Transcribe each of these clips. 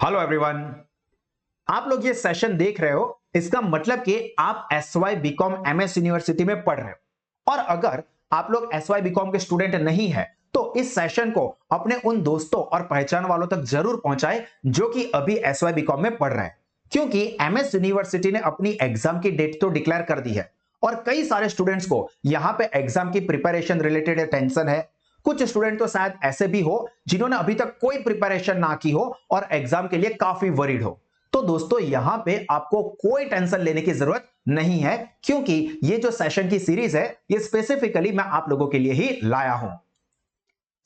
Hello everyone. आप लोग ये सेशन देख रहे हो, इसका मतलब कि आप एसवाई बीकॉम एमएस यूनिवर्सिटी में पढ़ रहे हो। और अगर आप लोग एसवाई बीकॉम के स्टूडेंट नहीं है तो इस सेशन को अपने उन दोस्तों और पहचान वालों तक जरूर पहुंचाएं जो कि अभी एसवाई बीकॉम में पढ़ रहे हैं, क्योंकि एमएस यूनिवर्सिटी ने अपनी एग्जाम की डेट तो डिक्लेयर कर दी है और कई सारे स्टूडेंट्स को यहां पे एग्जाम की प्रिपरेशन रिलेटेड टेंशन है। कुछ स्टूडेंट तो शायद ऐसे भी हो जिन्होंने अभी तक कोई प्रिपरेशन ना की हो और एग्जाम के लिए काफी वरीड हो। तो दोस्तों यहां पे आपको कोई टेंशन लेने की जरूरत नहीं है, क्योंकि ये जो सेशन की सीरीज है ये स्पेसिफिकली मैं आप लोगों के लिए ही लाया हूं।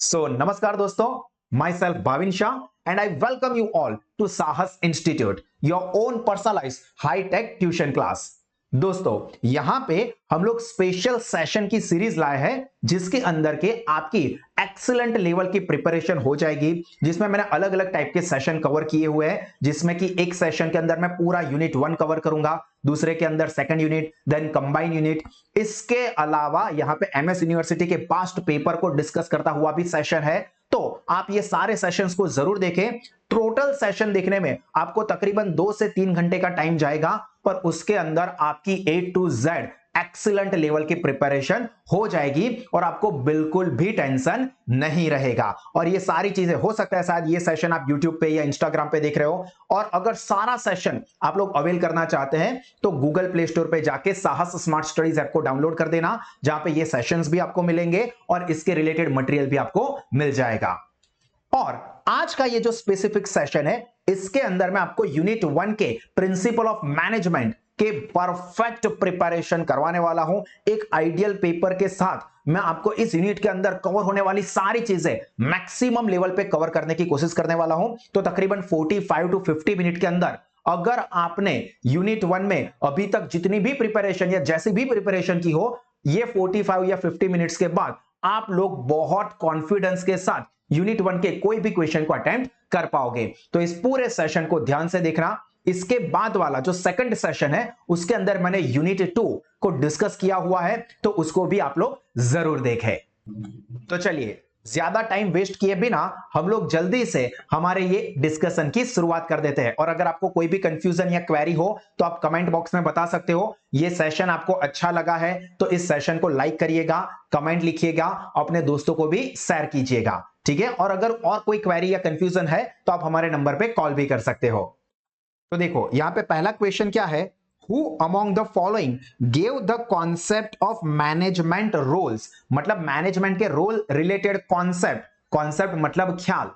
सो नमस्कार दोस्तों, myself Bhavin Shah and I welcome you all to Sahas institute, your own personalized high tech tuition class. दोस्तों यहां पे हम लोग स्पेशल सेशन की सीरीज लाए हैं जिसके अंदर के आपकी एक्सीलेंट लेवल की प्रिपरेशन हो जाएगी, जिसमें मैंने अलग अलग टाइप के सेशन कवर किए हुए हैं, जिसमें कि एक सेशन के अंदर मैं पूरा यूनिट 1 कवर करूंगा, दूसरे के अंदर second unit, then combine unit. इसके अलावा यहां पे एमएस यूनिवर्सिटी के पास्ट पेपर को डिस्कस करता हुआ भी सेशन है। तो आप ये सारे सेशंस को जरूर देखें। टोटल सेशन देखने में आपको तकरीबन 2 से 3 घंटे का टाइम जाएगा, पर उसके अंदर आपकी ए टू जेड एक्सीलेंट लेवल की प्रिपरेशन हो जाएगी और आपको बिल्कुल भी टेंशन नहीं रहेगा। और ये सारी चीजें हो सकता है शायद ये सेशन आप YouTube पे या Instagram पे देख रहे हो, और अगर सारा सेशन आप लोग अवेल करना चाहते हैं तो गूगल प्ले स्टोर पे जाके साहस स्मार्ट स्टडीज ऐप को डाउनलोड कर देना, जहां पे ये सेशंस भी आपको मिलेंगे और इसके रिलेटेड मटेरियल भी आपको मिल जाएगा। और आज का ये जो स्पेसिफिक सेशन है इसके अंदर मैं आपको यूनिट 1 के प्रिंसिपल ऑफ मैनेजमेंट के परफेक्ट प्रिपरेशन करवाने वाला हूं। एक आइडियल पेपर के साथ मैं आपको इस यूनिट के अंदर कवर होने वाली सारी चीजें मैक्सिमम लेवल पे कवर करने की कोशिश करने वाला हूं। तो तकरीबन 45 टू 50 मिनट के अंदर अगर आपने यूनिट 1 में अभी तक जितनी भी प्रिपरेशन या जैसी भी प्रिपरेशन की हो, ये 45 या 50 मिनट्स के बाद आप लोग बहुत कॉन्फिडेंस के साथ यूनिट 1 के कोई भी क्वेश्चन को अटेम्प्ट कर पाओगे। तो इस पूरे सेशन को ध्यान से देखना। इसके बाद वाला जो सेकंड सेशन है उसके अंदर मैंने यूनिट 2 को डिस्कस किया हुआ है, तो उसको भी आप लोग जरूर देखें। तो चलिए ज्यादा टाइम वेस्ट किए बिना हम लोग जल्दी से हमारे ये डिस्कशन की शुरुआत कर देते हैं। और अगर आपको कोई भी कंफ्यूजन या क्वेरी हो तो आप कमेंट बॉक्स में बता सकते हो। ये सेशन आपको अच्छा लगा है तो इस सेशन को लाइक करिएगा, कमेंट लिखिएगा, अपने दोस्तों को भी शेयर कीजिएगा, ठीक है। और अगर और कोई क्वेरी या कंफ्यूजन है तो आप हमारे नंबर पे कॉल भी कर सकते हो। तो देखो यहां पे पहला क्वेश्चन क्या है, Who among the following gave the concept of management roles? मतलब मैनेजमेंट के रोल रिलेटेड कॉन्सेप्ट, कॉन्सेप्ट मतलब ख्याल,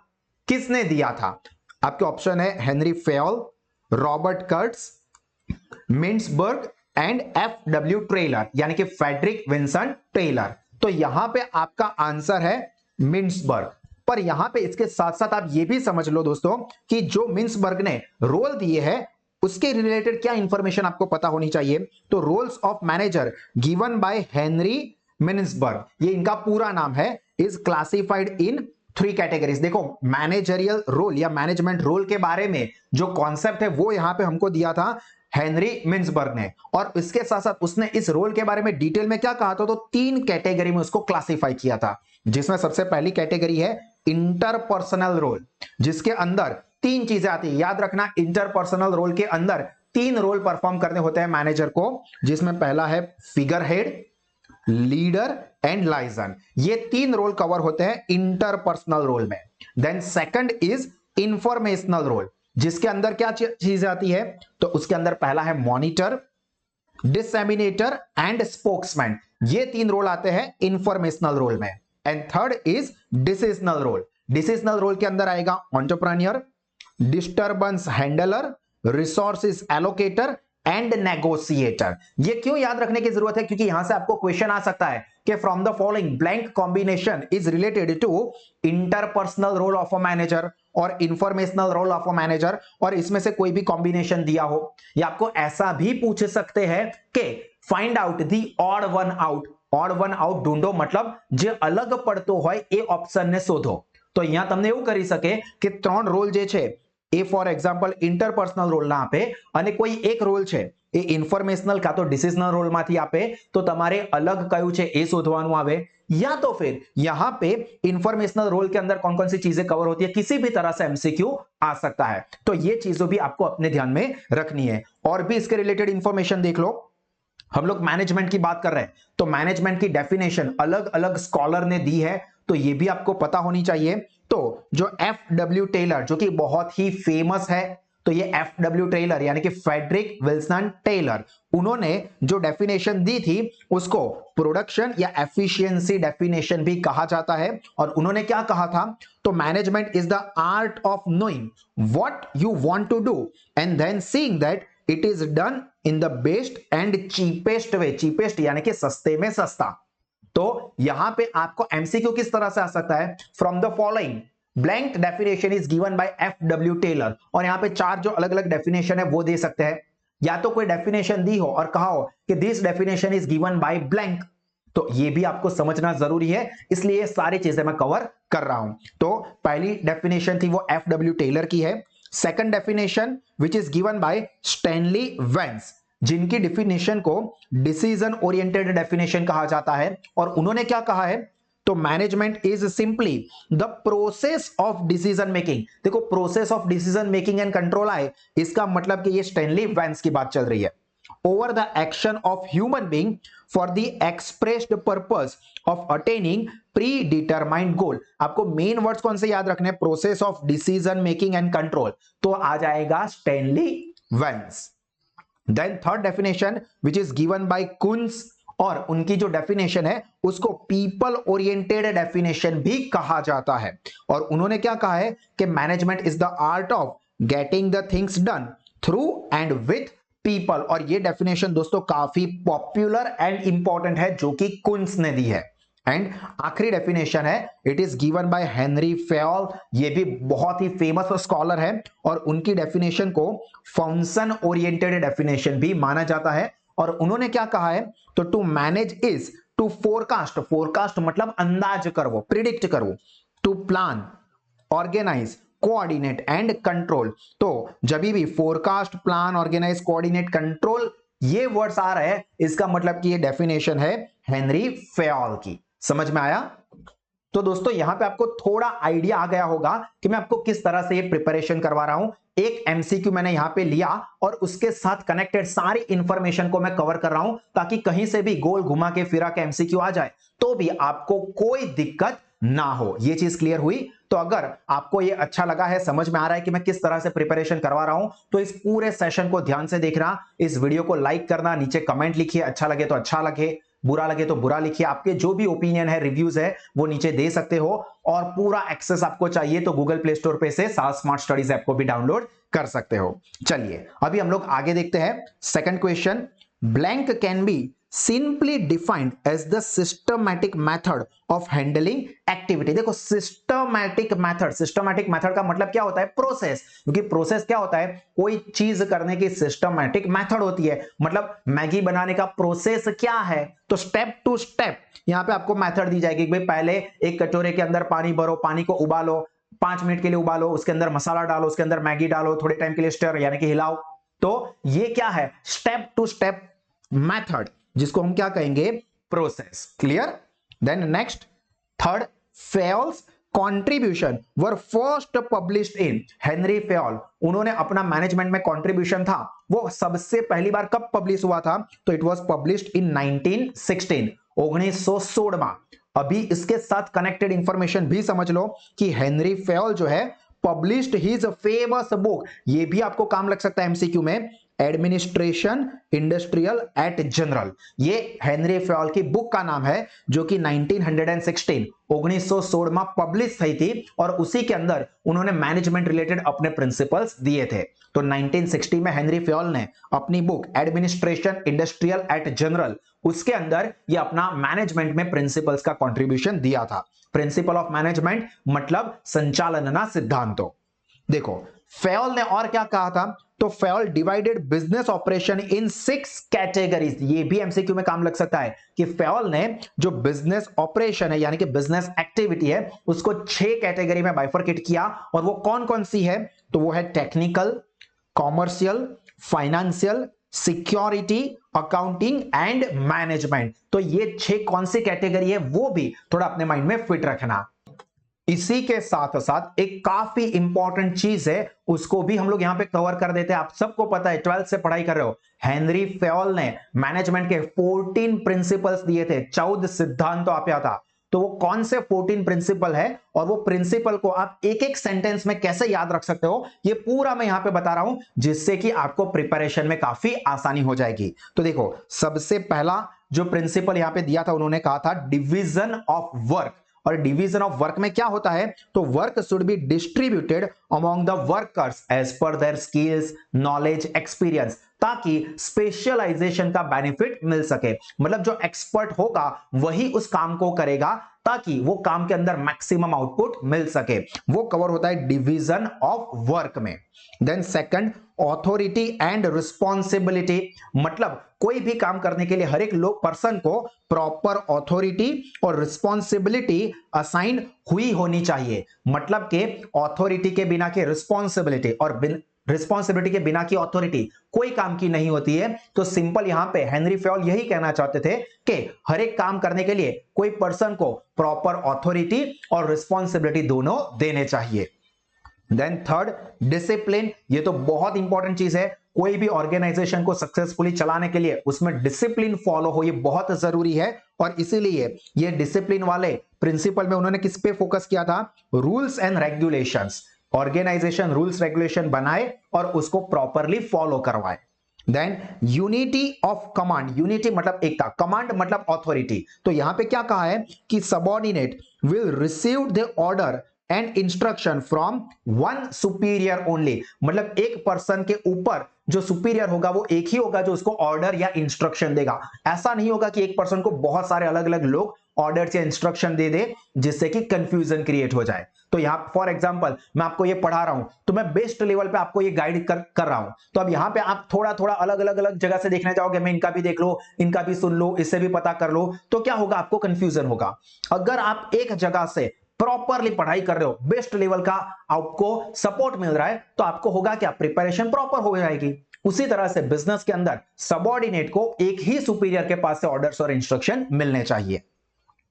किसने दिया था? आपके ऑप्शन है Henry Fayol, Robert Katz, Mintzberg and F W. Taylor, यानी कि फ्रेडरिक विंसन टेलर। तो यहां पे आपका आंसर है मिन्सबर्ग। पर यहां पे इसके साथ साथ आप ये भी समझ लो दोस्तों कि जो मिन्सबर्ग ने रोल दिए हैं उसके रिलेटेड क्या इंफॉर्मेशन आपको पता होनी चाहिए। तो roles of manager given by Henry Mintzberg, ये इनका पूरा नाम है, इज क्लासिफाइड इन 3 कैटेगरीज। देखो मैनेजरियल रोल या मैनेजमेंट रोल के बारे में जो कॉन्सेप्ट है वो यहां पे हमको दिया था हेनरी मिन्सबर्ग ने, और इसके साथ साथ उसने इस रोल के बारे में डिटेल में क्या कहा था, तो 3 कैटेगरी में उसको क्लासिफाई किया था, जिसमें सबसे पहली कैटेगरी है इंटरपर्सनल रोल, जिसके अंदर 3 चीजें आती है। याद रखना इंटरपर्सनल रोल के अंदर 3 रोल परफॉर्म करने होते हैं मैनेजर को, जिसमें पहला है figurehead, leader and liaison. ये 3 रोल कवर होते हैं इंटरपर्सनल रोल में। Then second is informational role, जिसके अंदर क्या चीज आती है, तो उसके अंदर पहला है मॉनिटर, डिसेमिनेटर एंड स्पोक्समैन। ये 3 रोल आते हैं इंफॉर्मेशनल रोल में। And third is decisional role. Decisional role के अंदर आएगा entrepreneur, disturbance handler, resources allocator and negotiator. ये क्यों याद रखने की जरूरत है, क्योंकि यहां से आपको क्वेश्चन आ सकता है कि from the following blank combination is related to interpersonal role of a manager और informational role of a manager, और इसमें से कोई भी कॉम्बिनेशन दिया हो। या आपको ऐसा भी पूछ सकते हैं कि find out the odd one out. Odd one out ढूंढो, मतलब जे अलग પડતો હોય એ ઓપ્શનને શોધો। તો અહીંયા તમને એવું કરી શકે કે 3 રોલ જે છે એ ફોર એક્ઝામ્પલ ઇન્ટરપર્સનલ રોલ ના આપે અને કોઈ એક રોલ છે એ ઇન્ફોર્મેશનલ કાં તો ડિસિઝનલ રોલમાંથી આપે, તો તમારે અલગ કયું છે એ શોધવાનું આવે। या तो फिर यहां पे इंफॉर्मेशनल रोल के अंदर कौन कौन सी चीजें कवर होती है, किसी भी तरह से एमसीक्यू आ सकता है। तो ये चीजों भी आपको अपने ध्यान में रखनी है। और भी इसके रिलेटेड इंफॉर्मेशन देख लो। हम लोग मैनेजमेंट की बात कर रहे हैं, तो मैनेजमेंट की डेफिनेशन अलग अलग स्कॉलर ने दी है, तो ये भी आपको पता होनी चाहिए। तो जो एफ.डब्ल्यू. टेलर, जो कि बहुत ही फेमस है, तो ये एफ.डब्ल्यू. टेलर यानी कि फ्रेडरिक विल्सन टेलर, उन्होंने जो डेफिनेशन दी थी उसको प्रोडक्शन या एफिशिएंसी डेफिनेशन भी कहा जाता है। और उन्होंने क्या कहा था, तो management is the art of knowing what you want to do and then seeing that it is done in the best and cheapest way. Cheapest यानी कि सस्ते में सस्ता। तो यहां पे आपको एमसीक्यू किस तरह से आ सकता है, from the following blank definition is given by F W. Taylor. और यहां पे चार जो अलग अलग डेफिनेशन है वो दे सकते हैं, या तो कोई डेफिनेशन दी हो और कहा हो कि this definition is given bye blank, तो ये भी आपको समझना जरूरी है, इसलिए सारी चीजें मैं कवर कर रहा हूं। तो पहली डेफिनेशन थी वो एफ.डब्ल्यू. टेलर की है। Second definition which is given by Stanley Vance, जिनकी डेफिनेशन को डिसीजन ओरिएंटेड डेफिनेशन कहा जाता है। और उन्होंने क्या कहा है, तो management is simply the process of decision making. देखो process of decision making and control आए, इसका मतलब कि ये स्टैनली वेंस की बात चल रही है। Over the action of human being for the expressed purpose of attaining predetermined goal. आपको मेन वर्ड्स कौन से याद रखने, process of decision making and control, तो आ जाएगा Stanley Vance. Then third definition which is given by Koontz, और उनकी जो डेफिनेशन है उसको पीपल ओरिएंटेड डेफिनेशन भी कहा जाता है। और उन्होंने क्या कहा है कि management is the art of getting the things done through and with people. और ये डेफिनेशन दोस्तों काफी पॉपुलर एंड इंपॉर्टेंट है, जो कि कुन्स ने दी है। एंड आखिरी डेफिनेशन है it is given by Henry Fayol, ये भी बहुत ही फेमस स्कॉलर है, और उनकी डेफिनेशन को फंक्शन ओरिएंटेड डेफिनेशन भी माना जाता है। और उन्होंने क्या कहा है, तो to manage is to forecast, forecast मतलब अंदाज करवो, प्रिडिक्ट करवो, to plan, organise, coordinate and control. तो जब भी forecast, plan, organise, coordinate, control ये वर्ड्स आ रहे हैं, इसका मतलब कि ये डेफिनेशन है हेनरी फेयोल की। समझ में आया? तो दोस्तों यहां पे आपको थोड़ा आइडिया आ गया होगा कि मैं आपको किस तरह से ये प्रिपरेशन करवा रहा हूं। एक एमसीक्यू मैंने यहां पे लिया और उसके साथ कनेक्टेड सारी इंफॉर्मेशन को मैं कवर कर रहा हूं, ताकि कहीं से भी गोल घुमा के फिरा के एमसीक्यू आ जाए तो भी आपको कोई दिक्कत ना हो। ये चीज क्लियर हुई? तो अगर आपको ये अच्छा लगा है, समझ में आ रहा है कि मैं किस तरह से प्रिपरेशन करवा रहा हूं, तो इस पूरे सेशन को ध्यान से देखना, इस वीडियो को लाइक करना, नीचे कमेंट लिखिए, अच्छा लगे तो अच्छा लगे, बुरा लगे तो बुरा लिखिए। आपके जो भी ओपिनियन है, रिव्यूज है, वो नीचे दे सकते हो। और पूरा एक्सेस आपको चाहिए तो गूगल प्ले स्टोर पे से सास स्मार्ट स्टडीज ऐप को भी डाउनलोड कर सकते हो। चलिए अभी हम लोग आगे देखते हैं। Second question, blank can be simply defined as the systematic method of handling activity। देखो सिस्टमैटिक मेथड, सिस्टमैटिक मेथड का मतलब क्या होता है, प्रोसेस। क्योंकि प्रोसेस क्या होता है, कोई चीज करने की सिस्टमैटिक मेथड होती है। मतलब मैगी बनाने का प्रोसेस क्या है, तो स्टेप टू स्टेप यहां पे आपको मेथड दी जाएगी। भाई पहले एक कटोरे के अंदर पानी भरो, पानी को उबालो, 5 मिनट के लिए उबालो, उसके अंदर मसाला डालो, उसके अंदर मैगी डालो, थोड़े टाइम के लिए स्टर यानी कि हिलाओ। तो ये क्या है, स्टेप टू स्टेप मेथड, जिसको हम क्या कहेंगे, process. Clear? Then next third, Fayol's contribution were first published in, Henri Fayol, उन्होंने अपना मैनेजमेंट में कंट्रीब्यूशन था वो सबसे पहली बार कब पब्लिश हुआ था, तो इट वाज पब्लिश्ड इन 1916, 1916। अभी इसके साथ कनेक्टेड इंफॉर्मेशन भी समझ लो कि हेनरी फेयोल जो है पब्लिश्ड हिज फेमस बुक, ये भी आपको काम लग सकता है एमसीक्यू में, एडमिनिस्ट्रेशन इंडस्ट्रियल एट जनरल। ये हेनरी फेयोल की बुक का नाम है, जो कि 1916 1916 में पब्लिश हुई थी, और उसी के अंदर उन्होंने मैनेजमेंट रिलेटेड अपने प्रिंसिपल्स दिए थे। तो 1960 में हेनरी फेयोल ने अपनी book administration industrial et general, उसके अंदर ये अपना मैनेजमेंट में प्रिंसिपल्स का कंट्रीब्यूशन दिया था। प्रिंसिपल ऑफ मैनेजमेंट मतलब संचालना सिद्धांतों। देखो फेयोल ने और क्या कहा था, तो Fayol divided business operation in 6 categories. ये भी एमसीक्यू में काम लग सकता है कि फेयोल ने जो बिजनेस ऑपरेशन है यानी कि बिजनेस एक्टिविटी है उसको 6 कैटेगरी में बाइफरकेट किया। और वो कौन कौन सी है, तो वो है technical, commercial, financial, security, accounting and management. तो ये 6 कौन सी कैटेगरी है वो भी थोड़ा अपने माइंड में फिट रखना। इसी के साथ साथ एक काफी इंपॉर्टेंट चीज है, उसको भी हम लोग यहां पे कवर कर देते हैं। आप सबको पता है, 12th से पढ़ाई कर रहे हो, हेनरी फेयोल ने मैनेजमेंट के 14 प्रिंसिपल्स दिए थे, 14 सिद्धांत आप याद था। तो वो कौन से 14 प्रिंसिपल है और वो प्रिंसिपल को आप एक एक सेंटेंस में कैसे याद रख सकते हो, ये पूरा मैं यहां पे बता रहा हूं, जिससे कि आपको प्रिपरेशन में काफी आसानी हो जाएगी। तो देखो, सबसे पहला जो प्रिंसिपल यहां पे दिया था, उन्होंने कहा था डिवीजन ऑफ वर्क। और डिवीजन ऑफ वर्क में क्या होता है, तो work should be distributed among the workers as per their skills, knowledge, experience, ताकि स्पेशलाइजेशन का बेनिफिट मिल सके। मतलब जो एक्सपर्ट होगा वही उस काम को करेगा, ताकि वो काम के अंदर मैक्सिमम आउटपुट मिल सके। वो कवर होता है डिवीजन ऑफ वर्क में। Then second, authority and responsibility, मतलब कोई भी काम करने के लिए हर एक लोग पर्सन को प्रॉपर ऑथोरिटी और रिस्पॉन्सिबिलिटी असाइन हुई होनी चाहिए। मतलब के ऑथोरिटी के बिना के रिस्पॉन्सिबिलिटी और रिस्पॉन्सिबिलिटी के बिना की ऑथोरिटी कोई काम की नहीं होती है। तो सिंपल यहां पे हेनरी फेयोल यही कहना चाहते थे कि हर एक काम करने के लिए कोई पर्सन को प्रॉपर ऑथोरिटी और रिस्पॉन्सिबिलिटी दोनों देने चाहिए। देन थर्ड, डिसिप्लिन, ये तो बहुत इंपॉर्टेंट चीज है। कोई भी ऑर्गेनाइजेशन को सक्सेसफुली चलाने के लिए उसमें डिसिप्लिन फॉलो हो, ये बहुत जरूरी है। और इसीलिए ये डिसिप्लिन वाले प्रिंसिपल में उन्होंने किस पे फोकस किया था, rules and regulations. Organisation rules regulation बनाए और उसको प्रॉपरली फॉलो करवाए। Then unity of command, unity मतलब एकता, कमांड मतलब ऑथोरिटी। तो यहां पे क्या कहा है कि subordinate will receive the order and instruction from one superior only. मतलब एक पर्सन के ऊपर जो सुपीरियर होगा वो एक ही होगा जो उसको ऑर्डर या इंस्ट्रक्शन देगा। ऐसा नहीं होगा कि एक पर्सन को बहुत सारे अलग अलग लोग ऑर्डर या इंस्ट्रक्शन दे दे, जिससे कि कंफ्यूजन क्रिएट हो जाए। तो यहां फॉर एग्जांपल मैं आपको ये पढ़ा रहा हूं, तो मैं बेस्ट लेवल पे आपको ये गाइड कर रहा हूं। तो अब यहां पे आप थोड़ा थोड़ा अलग अलग जगह से देखने जाओगे, मैं इनका भी देख लो, इनका भी सुन लो, इससे भी पता कर लो, तो क्या होगा, आपको कंफ्यूजन होगा। अगर आप एक जगह से प्रॉपरली पढ़ाई कर रहे हो, बेस्ट लेवल का आपको सपोर्ट मिल रहा है, तो आपको होगा क्या, प्रिपरेशन प्रॉपर हो जाएगी। उसी तरह से बिजनेस के अंदर सबऑर्डिनेट को एक ही सुपीरियर के पास से ऑर्डर्स और इंस्ट्रक्शन मिलने चाहिए,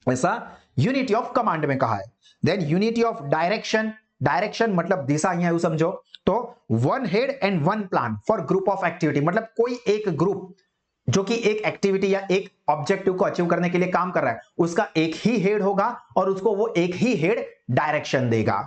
ऐसा यूनिटी ऑफ कमांड में कहा है। Then unity of direction, direction मतलब दिशा, यहां समझो। तो one head and one plan for group of activity, मतलब कोई एक ग्रुप जो कि एक एक्टिविटी या एक ऑब्जेक्टिव को अचीव करने के लिए काम कर रहा है, उसका एक ही हेड होगा और उसको वो एक ही हेड डायरेक्शन देगा।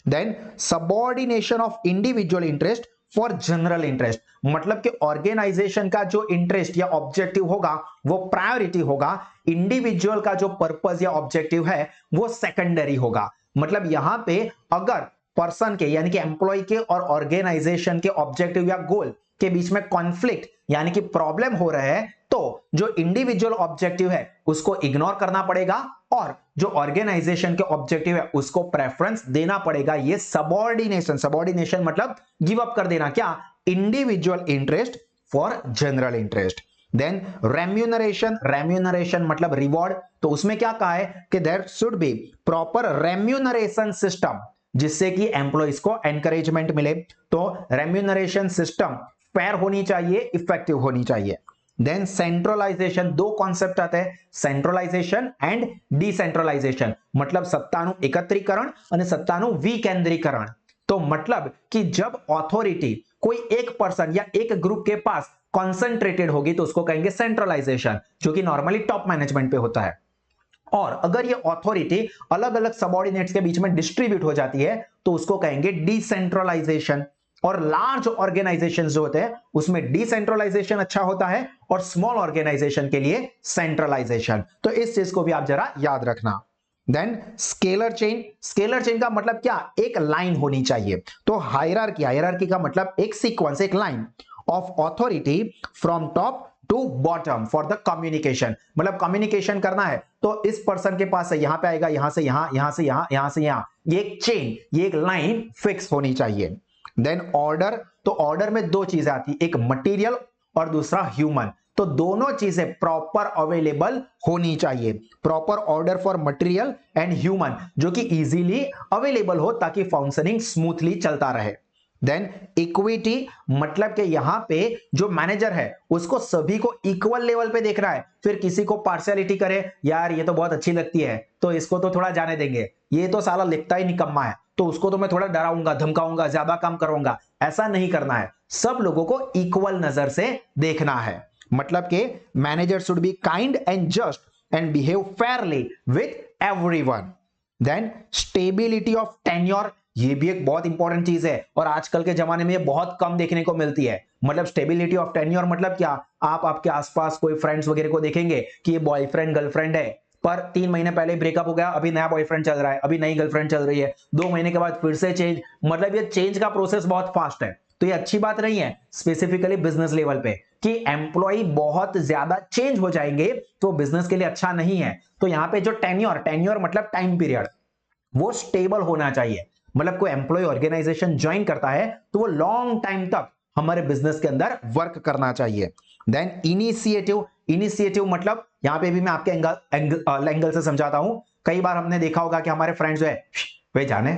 Then subordination of individual interest for general interest, मतलब कि ऑर्गेनाइजेशन का जो इंटरेस्ट या ऑब्जेक्टिव होगा वो प्रायोरिटी होगा, इंडिविजुअल का जो पर्पस या ऑब्जेक्टिव है वो सेकेंडरी होगा। मतलब यहां पे अगर पर्सन के यानी कि एम्प्लॉय के और ऑर्गेनाइजेशन के ऑब्जेक्टिव या गोल के बीच में कॉन्फ्लिक्ट यानी कि प्रॉब्लम हो रहा है, तो जो इंडिविजुअल ऑब्जेक्टिव है उसको इग्नोर करना पड़ेगा और जो ऑर्गेनाइजेशन के ऑब्जेक्टिव है उसको प्रेफरेंस देना पड़ेगा। ये सबऑर्डिनेशन, सबऑर्डिनेशन मतलब गिव अप कर देना, क्या, individual interest for general interest. Then remuneration, remuneration मतलब रिवॉर्ड। तो उसमें क्या कहा है कि there should be proper remuneration system, जिससे कि एम्प्लॉइज को एनकरेजमेंट मिले। तो रेम्यूनरेशन सिस्टम फेयर होनी चाहिए, इफेक्टिव होनी चाहिए। देन सेंट्रलाइजेशन, दो कॉन्सेप्ट आते हैं, सेंट्रलाइजेशन एंड डिसेंट्रलाइजेशन, मतलब सत्तानु एकत्रीकरण और सत्तानु विकेंद्रीकरण। तो मतलब कि जब ऑथोरिटी कोई एक पर्सन या एक ग्रुप के पास कॉन्सेंट्रेटेड होगी तो उसको कहेंगे सेंट्रलाइजेशन, जो कि नॉर्मली टॉप मैनेजमेंट पे होता है। और अगर ये ऑथोरिटी अलग अलग सबऑर्डिनेट्स के बीच में डिस्ट्रीब्यूट हो जाती है तो उसको कहेंगे डिसेंट्रलाइजेशन। और लार्ज ऑर्गेनाइजेशंस जो होते हैं उसमें डिसेंट्रलाइजेशन अच्छा होता है और स्मॉल ऑर्गेनाइजेशन के लिए सेंट्रलाइजेशन। तो इस चीज को भी आप जरा याद रखना। Then scalar chain, scalar chain का मतलब क्या, एक लाइन होनी चाहिए। तो हायरार्की, हायरार्की का मतलब एक सीक्वेंस, एक line of authority from top to bottom for the communication. मतलब कम्युनिकेशन करना है तो इस पर्सन के पास है, यहां पे आएगा, यहां से यहां, यहां से यहां, यहां से यहां, ये एक चेन, ये एक लाइन फिक्स होनी चाहिए। देन ऑर्डर, तो ऑर्डर में दो चीजें आती, एक मटेरियल और दूसरा ह्यूमन। तो दोनों चीजें प्रॉपर अवेलेबल होनी चाहिए, proper order for material and human, जो कि इजीली अवेलेबल हो ताकि फंक्शनिंग स्मूथली चलता रहे। देन इक्विटी मतलब कि यहां पे जो मैनेजर है उसको सभी को इक्वल लेवल पे देख रहा है, फिर किसी को पार्शियलिटी करे, यार ये तो बहुत अच्छी लगती है तो इसको तो थोड़ा जाने देंगे, ये तो साला लिखता ही निकम्मा है तो उसको तो मैं थोड़ा डराऊंगा धमकाऊंगा ज्यादा काम करूंगा, ऐसा नहीं करना है। सब लोगों को इक्वल नजर से देखना है। मतलब कि manager should be kind and just and behave fairly with everyone. Then stability of tenure, ये भी एक बहुत इंपॉर्टेंट चीज है और आजकल के जमाने में ये बहुत कम देखने को मिलती है। मतलब स्टेबिलिटी ऑफ टेन्योर मतलब क्या, आप आपके आसपास कोई फ्रेंड्स वगैरह को देखेंगे कि ये बॉयफ्रेंड गर्लफ्रेंड है, पर 3 महीने पहले ब्रेकअप हो गया, अभी नया बॉयफ्रेंड चल रहा है, अभी नई गर्लफ्रेंड चल रही है, 2 महीने के बाद फिर से चेंज, मतलब ये चेंज का प्रोसेस बहुत फास्ट है। तो ये अच्छी बात नहीं है स्पेसिफिकली बिजनेस लेवल पे कि एम्प्लॉय बहुत ज्यादा चेंज हो जाएंगे तो बिजनेस के लिए अच्छा नहीं है। तो यहां पे जो टेन्योर, टेन्योर मतलब टाइम पीरियड, वो स्टेबल होना चाहिए। मतलब कोई एम्प्लॉय ऑर्गेनाइजेशन ज्वाइन करता है तो वो लॉन्ग टाइम तक हमारे बिजनेस के अंदर वर्क करना चाहिए। देन इनिशिएटिव, इनिशिएटिव मतलब यहां पे भी मैं आपके एंगल से समझाता हूं। कई बार हमने देखा होगा कि हमारे फ्रेंड्स जो है, वे जाने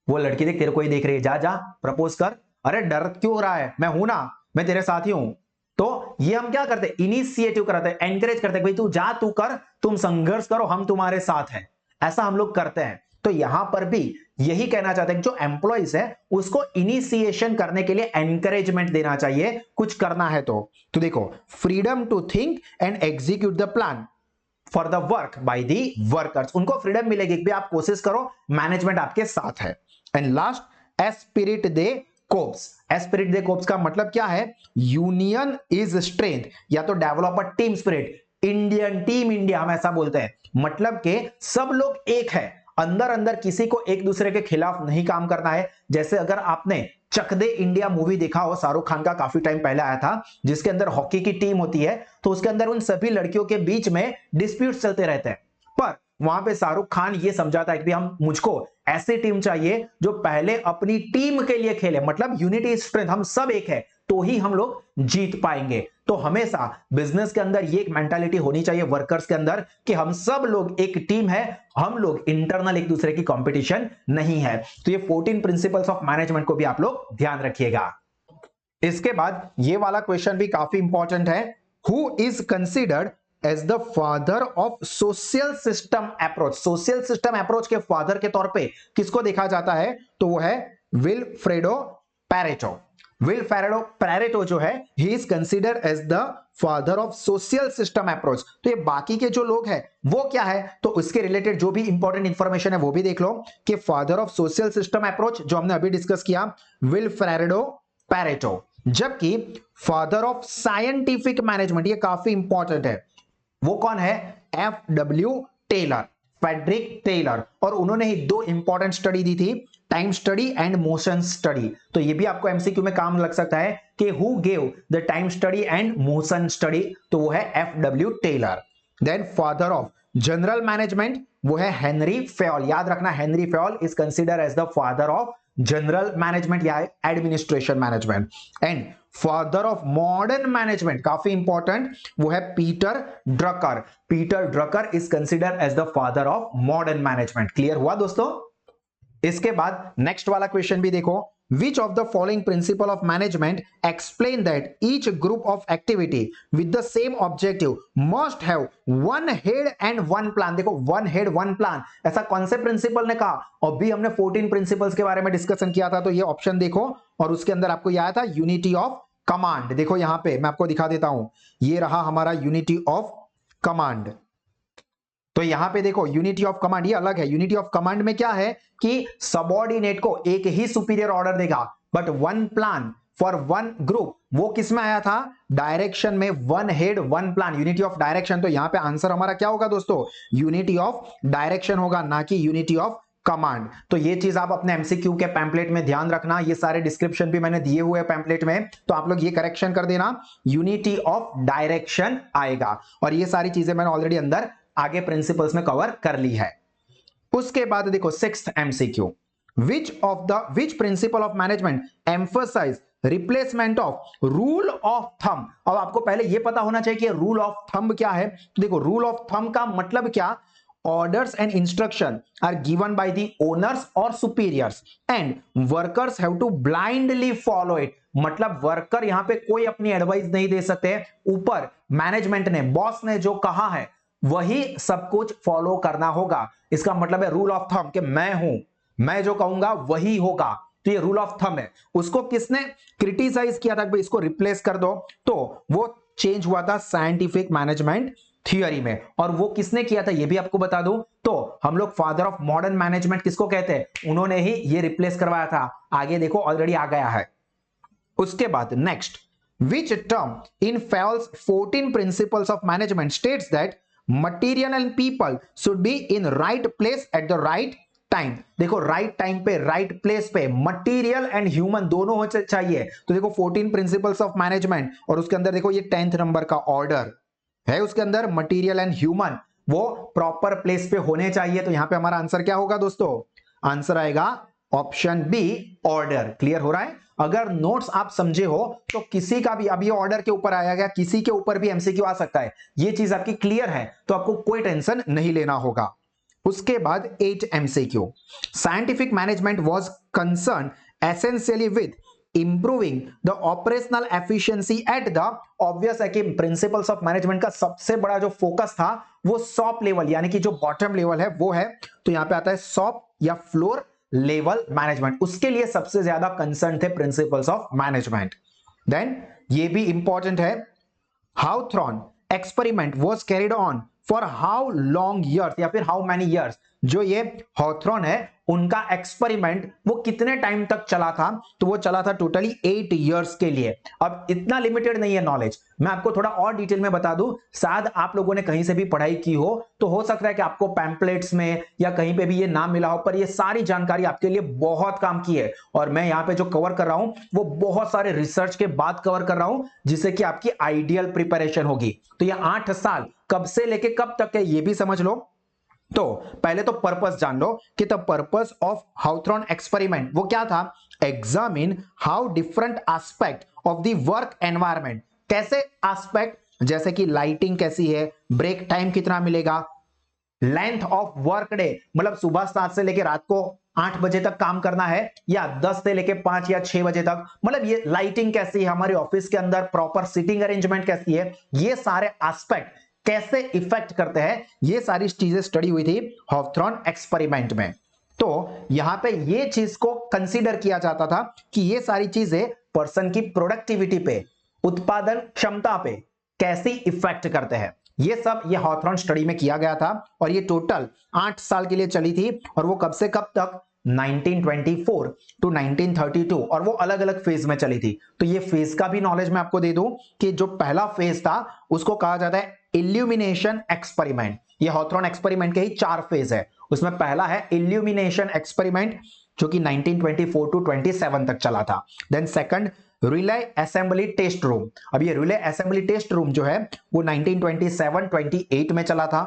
वो लड़की देख तेरे को ही देख रही है, जा जा प्रपोज कर, अरे डर क्यों हो रहा है, मैं हूं ना, मैं तेरे साथ ही हूं। तो ये हम क्या करते, इनिशिएटिव कराते हैं, एनकरेज करते हैं, भाई तू जा, तू कर, तुम संघर्ष करो, हम तुम्हारे साथ हैं, ऐसा हम लोग करते हैं। तो यहां पर भी यही कहना चाहते हैं कि जो एम्प्लॉइज है उसको इनिशिएशन करने के लिए एनकरेजमेंट देना चाहिए, कुछ करना है तो देखो, freedom to think and execute the plan for the work by the workers, उनको फ्रीडम मिलेगी कि आप कोशिश करो, मैनेजमेंट आपके साथ है। And last, esprit de corps, esprit de corps का मतलब क्या है, यूनियन इज स्ट्रेंथ, या तो develop a team spirit, Indian team India हम ऐसा बोलते हैं। मतलब के सब लोग एक है, अंदर अंदर किसी को एक दूसरे के खिलाफ नहीं काम करना है। जैसे अगर आपने चक दे इंडिया मूवी देखा हो, शाहरुख खान का काफी टाइम पहले आया था, जिसके अंदर हॉकी की टीम होती है, तो उसके अंदर उन सभी लड़कियों के बीच में डिस्प्यूट चलते रहते हैं, पर वहां पे शाहरुख खान ये समझाता है कि हम, मुझको ऐसी टीम चाहिए जो पहले अपनी टीम के लिए खेले, मतलब यूनिटी स्ट्रेंथ, हम सब एक है तो ही हम लोग जीत पाएंगे। तो हमेशा बिजनेस के अंदर ये एक मेंटालिटी होनी चाहिए वर्कर्स के अंदर कि हम सब लोग एक टीम है, हम लोग इंटरनल एक दूसरे की कंपटीशन नहीं है। तो ये 14 प्रिंसिपल्स ऑफ मैनेजमेंट को भी आप लोग ध्यान रखिएगा। इसके बाद ये वाला क्वेश्चन भी काफी इंपॉर्टेंट है, who is considered as the father of social system approach, social system approach के फादर के तौर पे किसको देखा जाता है, तो वो है विल्फ्रेडो पैरेटो। विल्फ्रेडो पैरेटो जो है, he is considered as the father of social system approach. तो ये बाकी के जो लोग हैं वो क्या है, तो उसके रिलेटेड जो भी इंपॉर्टेंट इंफॉर्मेशन है वो भी देख लो कि father of social system approach जो हमने अभी डिस्कस किया, विल्फ्रेडो पैरेटो। जबकि फादर ऑफ साइंटिफिक मैनेजमेंट, ये काफी इंपॉर्टेंट है, वो कौन है, FW टेलर, फेडरिक टेलर। और उन्होंने ही 2 इंपॉर्टेंट स्टडी दी थी, time study and motion study. तो ये भी आपको एमसीक्यू में काम लग सकता है कि who gave the time study and motion study, तो वो है FW Taylor. Then father of general management वो है हेनरी फेयोल, याद रखना Henri Fayol is consider as the father of general management या administration management. And father of modern management काफी important, वो है Peter Drucker. Peter Drucker is consider as the father of modern management. Clear हुआ दोस्तों। इसके बाद next वाला question भी देखो, which of the following principle of management explain that each group of activity with the same objective must have one head and one plan। देखो one head one plan ऐसा कौन से प्रिंसिपल ने कहा, और भी हमने 14 प्रिंसिपल्स के बारे में डिस्कशन किया था, तो ये ऑप्शन देखो और उसके अंदर आपको यह आया था यूनिटी ऑफ कमांड। देखो यहां पे मैं आपको दिखा देता हूं, ये रहा हमारा यूनिटी ऑफ कमांड। तो यहां पे देखो यूनिटी ऑफ कमांड ये अलग है, यूनिटी ऑफ कमांड में क्या है कि सबऑर्डिनेट को एक ही सुपीरियर ऑर्डर देगा, but one plan for one group, वो किस में आया था, डायरेक्शन में, one head one plan, unity of direction. तो यहां पे आंसर हमारा क्या होगा दोस्तों, यूनिटी ऑफ डायरेक्शन होगा, ना कि यूनिटी ऑफ कमांड। तो ये चीज आप अपने एमसीक्यू के पैम्पलेट में ध्यान रखना, ये सारे डिस्क्रिप्शन भी मैंने दिए हुए पैम्पलेट में, तो आप लोग ये करेक्शन कर देना, यूनिटी ऑफ डायरेक्शन आएगा। और ये सारी चीजें मैंने ऑलरेडी अंदर आगे प्रिंसिपल्स में कवर कर ली है। उसके बाद देखो 6th MCQ, which principle of management emphasize replacement of rule of thumb. अब आपको पहले यह पता होना चाहिए कि रूल ऑफ थंब क्या है। देखो रूल ऑफ थंब का मतलब क्या, orders and instruction are given by the owners or superiors and workers have to blindly follow it. मतलब वर्कर यहां पे कोई अपनी एडवाइस नहीं दे सकते, ऊपर मैनेजमेंट ने, बॉस ने जो कहा है वही सब कुछ फॉलो करना होगा. इसका मतलब है रूल ऑफ थंब कि मैं हूं, मैं जो कहूंगा वही होगा. तो ये रूल ऑफ थंब है. उसको किसने क्रिटिसाइज किया था कि भाई इसको रिप्लेस कर दो, तो वो चेंज हुआ था साइंटिफिक मैनेजमेंट थियरी में. और वो किसने किया था ये भी आपको बता दूं, तो हम लोग फादर ऑफ मॉडर्न मैनेजमेंट किसको कहते हैं, उन्होंने ही ये रिप्लेस करवाया था. आगे देखो ऑलरेडी आ गया है. उसके बाद next, which term in Fowles 14 principles of management states that material and people should be in right place at the right time. देखो राइट टाइम पे, राइट प्लेस पे, मटेरियल एंड ह्यूमन दोनों हो चाहिए. तो देखो 14 प्रिंसिपल्स ऑफ मैनेजमेंट और उसके अंदर देखो ये 10th नंबर का ऑर्डर है, उसके अंदर मटेरियल एंड ह्यूमन वो प्रॉपर प्लेस पे होने चाहिए. तो यहां पे हमारा आंसर क्या होगा दोस्तों, आंसर आएगा ऑप्शन बी, ऑर्डर. क्लियर हो रहा है. अगर नोट्स आप समझे हो तो किसी का भी, अभी ऑर्डर के ऊपर आया गया, किसी के ऊपर भी एमसीक्यू आ सकता है. ये चीज आपकी क्लियर है तो आपको कोई टेंशन नहीं लेना होगा. उसके बाद 8 MCQ, scientific management was concern essentially with improving the operational efficiency at the, obvious है कि प्रिंसिपल्स ऑफ मैनेजमेंट का सबसे बड़ा जो फोकस था वो शॉप लेवल यानी कि जो बॉटम लेवल है वो है. तो यहां पे आता है शॉप या फ्लोर लेवल मैनेजमेंट, उसके लिए सबसे ज्यादा कंसर्न थे प्रिंसिपल्स ऑफ मैनेजमेंट. देन ये भी इंपॉर्टेंट है, Hawthorne experiment was carried on for how long years या फिर हाउ मेनी ईयर्स. जो ये हाउथॉर्न है उनका एक्सपेरिमेंट वो कितने टाइम तक चला था, तो वो चला था टोटली 8 इयर्स के लिए. अब इतना लिमिटेड नहीं है नॉलेज, मैं आपको थोड़ा और डिटेल में बता दूं. शायद आप लोगों ने कहीं से भी पढ़ाई की हो तो हो सकता है कि आपको पैम्पलेट्स में या कहीं पे भी ये नाम मिला हो, पर ये सारी जानकारी आपके लिए बहुत काम की है. और मैं यहाँ पे जो कवर कर रहा हूं वो बहुत सारे रिसर्च के बाद कवर कर रहा हूं, जिससे कि आपकी आइडियल प्रिपरेशन होगी. तो ये 8 साल कब से लेके कब तक है ये भी समझ लो. तो पहले तो पर्पस जान लो कि द पर्पस ऑफ हाउथॉर्न एक्सपेरिमेंट वो क्या था, examine how different aspect of the work environment. कैसे एस्पेक्ट, जैसे कि लाइटिंग कैसी है, ब्रेक टाइम कितना मिलेगा, लेंथ ऑफ वर्क डे, मतलब सुबह 7 से लेकर रात को 8 बजे तक काम करना है या 10 से लेकर 5 या 6 बजे तक, मतलब ये लाइटिंग कैसी है हमारे ऑफिस के अंदर, प्रॉपर सीटिंग अरेंजमेंट कैसी है, ये सारे एस्पेक्ट कैसे इफेक्ट करते हैं, ये सारी चीजें स्टडी हुई थी हाउथॉर्न एक्सपेरिमेंट में. तो यहां पे ये चीज को कंसीडर किया जाता था कि ये सारी चीजें पर्सन की प्रोडक्टिविटी पे, उत्पादन क्षमता पे कैसी इफेक्ट करते हैं. ये सब ये हाउथॉर्न स्टडी में किया गया था और ये टोटल 8 साल के लिए चली थी. और वो कब से कब तक, 1924 टू 1932, और वो अलग अलग फेज में चली थी. तो ये फेज का भी नॉलेज मैं आपको दे दूं कि जो पहला फेज था उसको कहा जाता है इल्यूमिनेशन एक्सपेरिमेंट. ये हाउथॉर्न एक्सपेरिमेंट के ही 4 फेज है. उसमें पहला है इल्यूमिनेशन एक्सपेरिमेंट जो कि 1924 टू 27 तक चला था. Then second relay assembly test room. अब ये रिले असेंबली टेस्ट रूम जो है वो 1927-28 में चला था.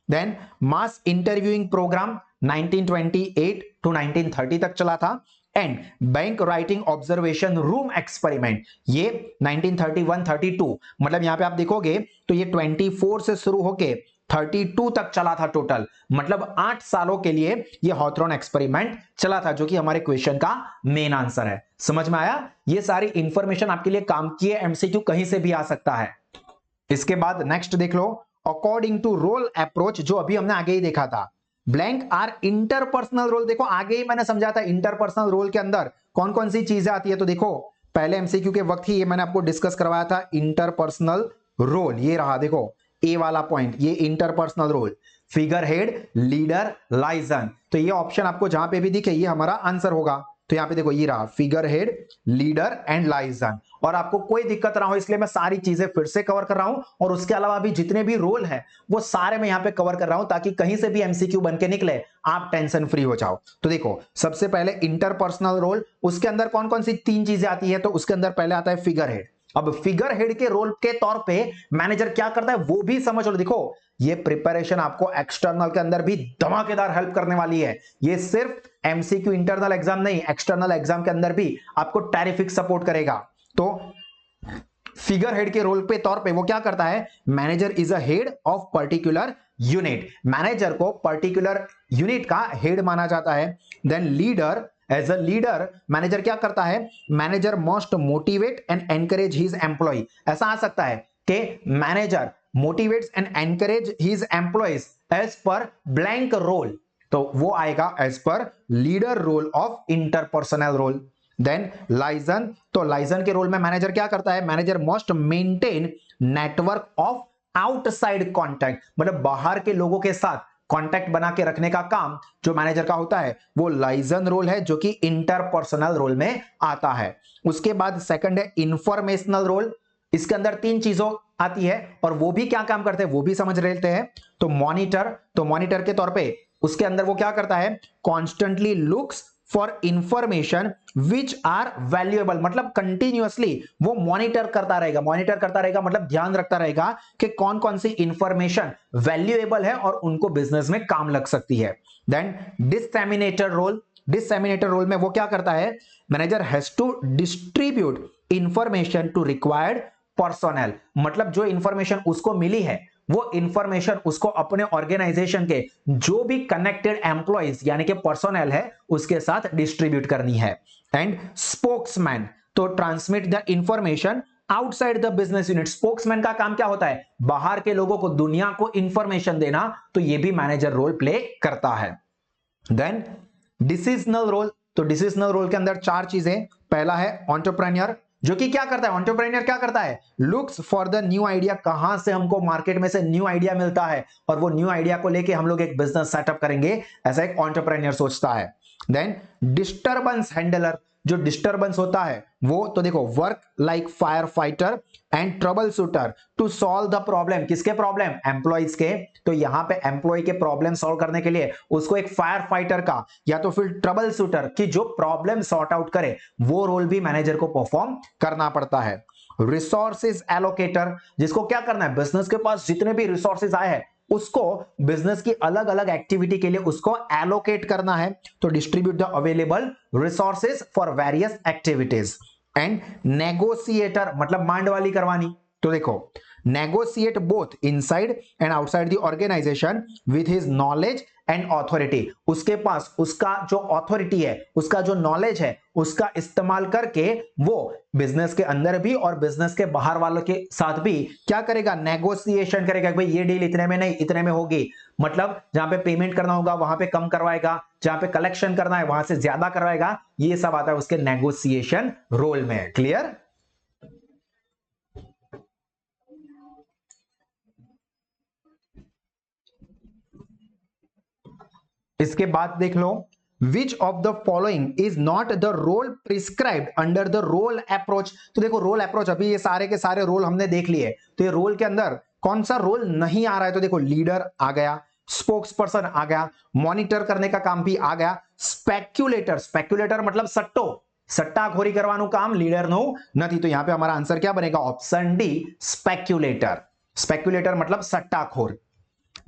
Then mass interviewing programme 1928 to 1930 तक चला था. And bank writing observation room experiment ये 1931-32, मतलब यहां पे आप देखोगे तो ये 24 से शुरू होके 32 तक चला था टोटल. मतलब 8 सालों के लिए ये हाउथॉर्न एक्सपेरिमेंट चला था, जो कि हमारे क्वेश्चन का मेन आंसर है. समझ में आया. ये सारी इंफॉर्मेशन आपके लिए काम की है, एमसीक्यू कहीं से भी आ सकता है. इसके बाद नेक्स्ट देख लो, अकॉर्डिंग टू रोल अप्रोच, जो अभी हमने आगे ही देखा था. Blank are interpersonal role. देखो आगे ही मैंने समझा था इंटरपर्सनल रोल के अंदर कौन कौन सी चीजें आती है. तो देखो पहले एमसीक्यू के वक्त ही ये मैंने आपको डिस्कस करवाया था इंटरपर्सनल रोल. ये रहा देखो ए वाला पॉइंट, ये interpersonal role, figurehead, leader, liaison. तो ये ऑप्शन आपको जहां पे भी दिखे ये हमारा आंसर होगा. तो यहां पे देखो ये रहा figure head, leader and liaison. और आपको कोई दिक्कत ना हो इसलिए मैं सारी चीजें फिर से कवर कर रहा हूं, और उसके अलावा भी जितने भी रोल है वो सारे मैं यहां पे कवर कर रहा हूं ताकि कहीं से भी एमसीक्यू बन के निकले आप टेंशन फ्री हो जाओ. तो देखो सबसे पहले इंटरपर्सनल रोल, उसके अंदर कौन कौन सी 3 चीजें आती है. तो उसके अंदर पहले आता है फिगर हेड. अब फिगर हेड के रोल के तौर पे मैनेजर क्या करता है वो भी समझ लो. देखो ये प्रिपरेशन आपको एक्सटर्नल के अंदर भी धमाकेदार हेल्प करने वाली है. ये सिर्फ एमसीक्यू इंटरनल एग्जाम नहीं, एक्सटर्नल एग्जाम के अंदर भी आपको टेरिफिक सपोर्ट करेगा. तो फिगर हेड के रोल पे तौर पे वो क्या करता है, manager is a head of particular unit, manager को पर्टिकुलर यूनिट का हेड माना जाता है। Then leader, as a leader manager क्या करता है, manager must motivate and encourage his employee. ऐसा आ सकता है कि manager motivates and encourage his employees as per blank role, तो वो आएगा as per leader role of interpersonal role. Then liaison, तो लाइजन के रोल में मैनेजर क्या करता है, manager must maintain network of outside contact, मतलब बाहर के लोगों के साथ कॉन्टैक्ट बना के रखने का काम जो मैनेजर का होता है वो लाइजन रोल है, जो कि इंटरपर्सनल रोल में आता है। उसके बाद सेकंड है इंफॉर्मेशनल रोल। इसके अंदर तीन चीजों आती है और वो भी क्या काम करते हैं वो भी समझ लेते हैं। तो मॉनिटर के तौर पे उसके अंदर वो क्या करता है, constantly looks for information which are valuable, मतलब कंटिन्यूअसली वो मॉनिटर करता रहेगा मतलब ध्यान रखता रहेगा कि कौन कौन सी इंफॉर्मेशन वैल्यूएबल है और उनको बिजनेस में काम लग सकती है। देन डिससेमिनेटर रोल में वो क्या करता है, manager has to distribute information to required personnel, मतलब जो इंफॉर्मेशन उसको मिली है वो इंफॉर्मेशन उसको अपने ऑर्गेनाइजेशन के जो भी कनेक्टेड एम्प्लॉइज यानी कि पर्सोनल है उसके साथ डिस्ट्रीब्यूट करनी है। एंड स्पोक्समैन, तो transmit the information outside the business unit. Spokesman का काम क्या होता है, बाहर के लोगों को, दुनिया को इंफॉर्मेशन देना, तो ये भी मैनेजर रोल प्ले करता है। देन डिसीजनल रोल, तो डिसीजनल रोल के अंदर चार चीजें, पहला है एंटरप्रेन्योर, जो कि क्या करता है, एंटरप्रेन्योर क्या करता है, looks for the new idea, कहां से हमको मार्केट में से न्यू आइडिया मिलता है और वो न्यू आइडिया को लेके हम लोग एक बिजनेस सेटअप करेंगे, ऐसा एक एंटरप्रेन्योर सोचता है। देन डिस्टर्बेंस हैंडलर, जो डिस्टर्बेंस होता है वो, तो देखो work like firefighter and troubleshooter to solve the problem, किसके प्रॉब्लम, एम्प्लॉइज के, तो यहां पे एम्प्लॉय के प्रॉब्लम सॉल्व करने के लिए उसको एक फायर फाइटर का या तो फिर ट्रबल शूटर की जो प्रॉब्लम सॉर्ट आउट करे वो रोल भी मैनेजर को परफॉर्म करना पड़ता है। रिसोर्सेज एलोकेटर, जिसको क्या करना है, बिजनेस के पास जितने भी रिसोर्सेज आए हैं उसको बिजनेस की अलग अलग एक्टिविटी के लिए उसको एलोकेट करना है, तो distribute the available resources for various activities. And negotiator, मतलब मांड वाली करवानी, तो देखो negotiate both inside and outside the organisation with his knowledge and authority, उसके पास उसका जो ऑथोरिटी है, उसका जो नॉलेज है, उसका इस्तेमाल करके वो बिजनेस के अंदर भी और बिजनेस के बाहर वालों के साथ भी क्या करेगा, नेगोशिएशन करेगा कि भाई ये डील इतने में नहीं इतने में होगी, मतलब जहां पे पेमेंट करना होगा वहां पे कम करवाएगा, जहां पे कलेक्शन करना है वहां से ज्यादा करवाएगा, ये सब आता है उसके नेगोशिएशन रोल में। क्लियर? इसके बाद देख लो, which of the following is not the role prescribed under the role approach, तो देखो रोल अप्रोच, अभी ये सारे के सारे रोल हमने देख लिए, तो ये रोल के अंदर कौन सा रोल नहीं आ रहा है, तो देखो लीडर आ गया, स्पोक्स पर्सन आ गया, मॉनिटर करने का काम भी आ गया, स्पेक्युलेटर मतलब सट्टाखोरी करवाનું काम लीडर नो नहीं, तो यहां पे हमारा आंसर क्या बनेगा, ऑप्शन डी स्पेक्युलेटर मतलब सट्टाखोर।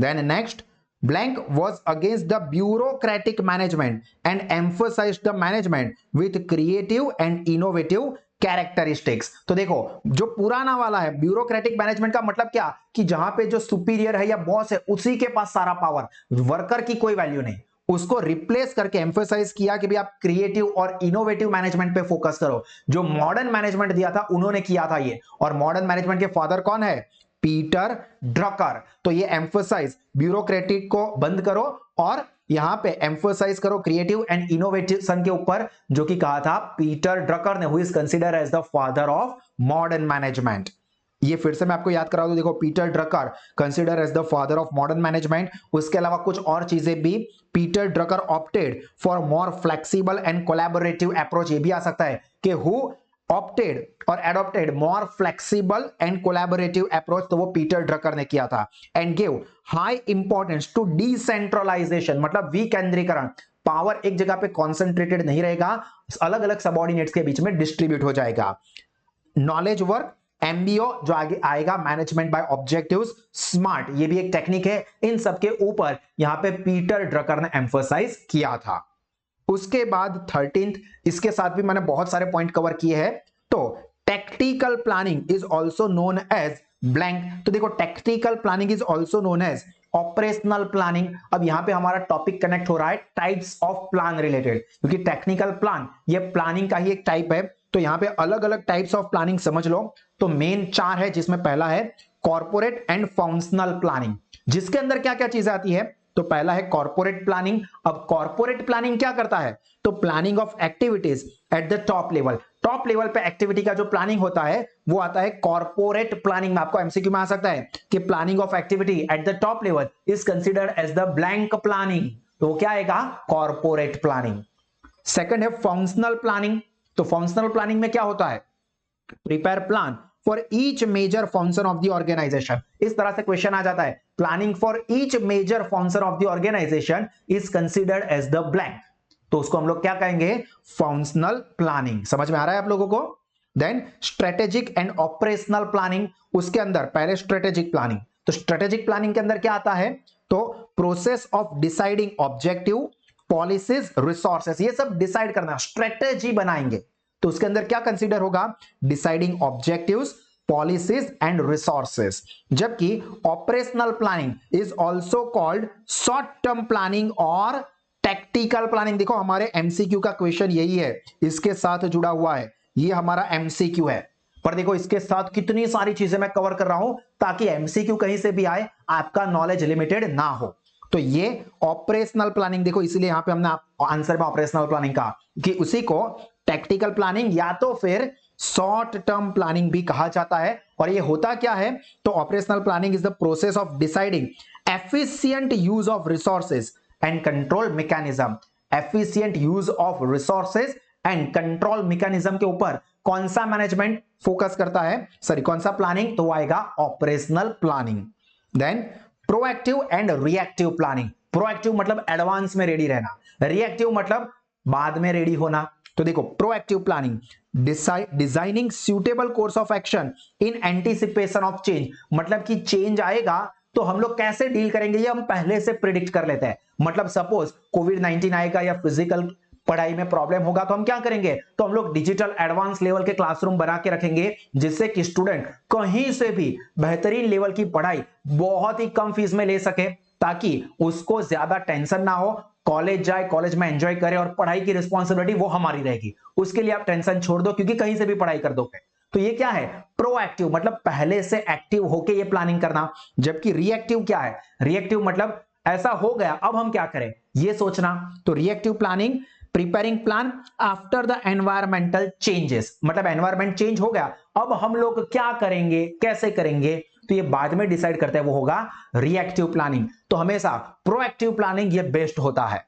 Then next, blank was against the bureaucratic management and emphasized the management with creative and innovative characteristics, तो देखो जो पुराना वाला है ब्यूरोक्रेटिक मैनेजमेंट का मतलब क्या, कि जहां पे जो सुपीरियर है या बॉस है उसी के पास सारा पावर, वर्कर की कोई वैल्यू नहीं, उसको रिप्लेस करके एम्फेसाइज किया कि भाई आप क्रिएटिव और इनोवेटिव मैनेजमेंट पे फोकस करो। जो मॉडर्न मैनेजमेंट दिया था उन्होंने किया था ये, और मॉडर्न मैनेजमेंट के फादर कौन है, पीटर ड्रकर, तो ये एम्फसाइज ब्यूरोक्रेटिक को बंद करो और यहां पे एम्फसाइज करो क्रिएटिव एंड इनोवेशन के ऊपर, जो कि कहा था पीटर ड्रकर ने, who is considered as the father of modern management. ये फिर से मैं आपको याद करा दूं, देखो Peter Drucker consider as the father of modern management, उसके अलावा कुछ और चीजें भी, Peter Drucker opted for more flexible and collaborative approach, ये भी आ सकता है कि हु opted और adopted more flexible and collaborative approach, तो वो पीटर ड्रकर ने किया था। and gave high importance to decentralization, मतलब विकेंद्रीकरण, पावर एक जगह पे कॉन्सेंट्रेटेड नहीं रहेगा, अलग अलग सबऑर्डिनेट्स के बीच में डिस्ट्रीब्यूट हो जाएगा। नॉलेज वर्क, एमबीओ जो आगे आएगा, मैनेजमेंट बाय ऑब्जेक्टिव्स, स्मार्ट, ये भी एक टेक्निक है, इन सबके ऊपर यहां पे पीटर ड्रकर ने एम्फसाइज किया था। उसके बाद 13th, इसके साथ भी मैंने बहुत सारे पॉइंट कवर किए हैं, तो tactical planning is also known as blank, तो देखो tactical planning is also known as operational planning. अब यहां पे हमारा टॉपिक कनेक्ट हो रहा है टाइप्स ऑफ प्लान रिलेटेड, क्योंकि टेक्निकल प्लान ये प्लानिंग का ही एक टाइप है। तो यहां पे अलग अलग टाइप्स ऑफ प्लानिंग समझ लो। तो मेन 4 है, जिसमें पहला है कॉर्पोरेट एंड फंक्शनल प्लानिंग, जिसके अंदर क्या क्या चीजें आती है। तो पहला है कॉर्पोरेट प्लानिंग। अब कॉर्पोरेट प्लानिंग क्या करता है, तो planning of activities eight the top level. Top level पे एक्टिविटी का जो प्लानिंग होता है वो आता है कॉर्पोरेट प्लानिंग में। आपको एमसीक्यू में आ सकता है कि planning of activity at the top level is considered as the blank planning. तो क्या आएगा, कॉर्पोरेट प्लानिंग। सेकंड है फंक्शनल प्लानिंग। तो फंक्शनल प्लानिंग में क्या होता है, prepare plan for each major function of the organisation. इस तरह से क्वेश्चन आ जाता है, planning for each major function of the organisation is considered as the blank. तो उसको हम लोग क्या कहेंगे, फंक्शनल प्लानिंग। समझ में आ रहा है आप लोगों को। Then strategic and operational planning, उसके अंदर पहले स्ट्रेटेजिक प्लानिंग। तो स्ट्रेटेजिक प्लानिंग के अंदर क्या आता है, तो process of deciding objective, policies, resources, ये सब डिसाइड करना, स्ट्रेटेजी बनाएंगे। तो उसके अंदर क्या कंसीडर होगा, deciding objectives, policies and resources. जबकि operational planning is also called short term planning और टैक्टिकल प्लानिंग। देखो हमारे एमसीक्यू का क्वेश्चन यही है, इसके साथ जुड़ा हुआ है, ये हमारा एमसीक्यू है। पर देखो इसके साथ कितनी सारी चीजें मैं कवर कर रहा हूं, ताकि एमसीक्यू कहीं से भी आए आपका नॉलेज लिमिटेड ना हो। तो ये ऑपरेशनल प्लानिंग, देखो इसलिए यहां पे हमने आंसर में ऑपरेशनल प्लानिंग कहा, कि उसी को टैक्टिकल प्लानिंग या तो फिर शॉर्ट टर्म प्लानिंग भी कहा जाता है। और ये होता क्या है, तो operational planning is the process of deciding efficient use of resources and control mechanism. Efficient use of resources and control mechanism के ऊपर कौन सा मैनेजमेंट फोकस करता है, सॉरी कौन सा प्लानिंग, तो वो आएगा operational planning. Then proactive and reactive planning. Proactive मतलब एडवांस में रेडी रहना, रिएक्टिव मतलब बाद में रेडी होना। तो देखो proactive planning, designing suitable course of action in anticipation of change. मतलब कि चेंज आएगा तो हम लोग कैसे डील करेंगे, ये हम पहले से प्रिडिक्ट कर लेते हैं। मतलब सपोज कोविड-19 आएगा या फिजिकल पढ़ाई में प्रॉब्लम होगा, तो हम क्या करेंगे, तो हम लोग डिजिटल एडवांस लेवल के क्लासरूम बना के रखेंगे, जिससे कि स्टूडेंट कहीं से भी बेहतरीन लेवल की पढ़ाई बहुत ही कम फीस में ले सके, ताकि उसको ज्यादा टेंशन ना हो, कॉलेज जाए, कॉलेज में एंजॉय करे, और पढ़ाई की रिस्पॉन्सिबिलिटी वो हमारी रहेगी। उसके लिए आप टेंशन छोड़ दो, क्योंकि कहीं से भी पढ़ाई कर दोगे। तो ये क्या है, प्रोएक्टिव मतलब पहले से एक्टिव होके ये प्लानिंग करना। जबकि रिएक्टिव क्या है, रिएक्टिव मतलब ऐसा हो गया अब हम क्या करें ये सोचना। तो reactive planning, preparing plan after the environmental changes, मतलब एनवायरमेंट चेंज हो गया, अब हम लोग क्या करेंगे, कैसे करेंगे, तो ये बाद में डिसाइड करते हैं, वो होगा रिएक्टिव प्लानिंग। तो हमेशा प्रोएक्टिव प्लानिंग ये बेस्ट होता है।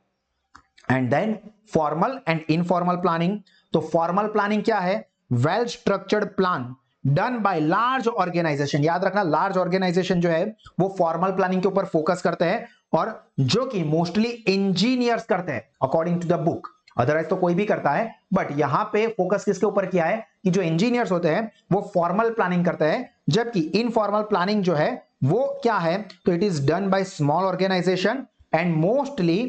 And then formal and informal planning. तो फॉर्मल प्लानिंग क्या है, well structured plan done by large organization. याद रखना लार्ज ऑर्गेनाइजेशन जो है वो फॉर्मल प्लानिंग के ऊपर फोकस करते हैं, और जो कि मोस्टली इंजीनियर्स करते हैं according to the book. Otherwise तो कोई भी करता है, बट यहां पे फोकस किसके ऊपर किया है, कि जो इंजीनियर्स होते हैं वो फॉर्मल प्लानिंग करते हैं। जबकि इनफॉर्मल प्लानिंग जो है वो क्या है, तो it is done by small organization and mostly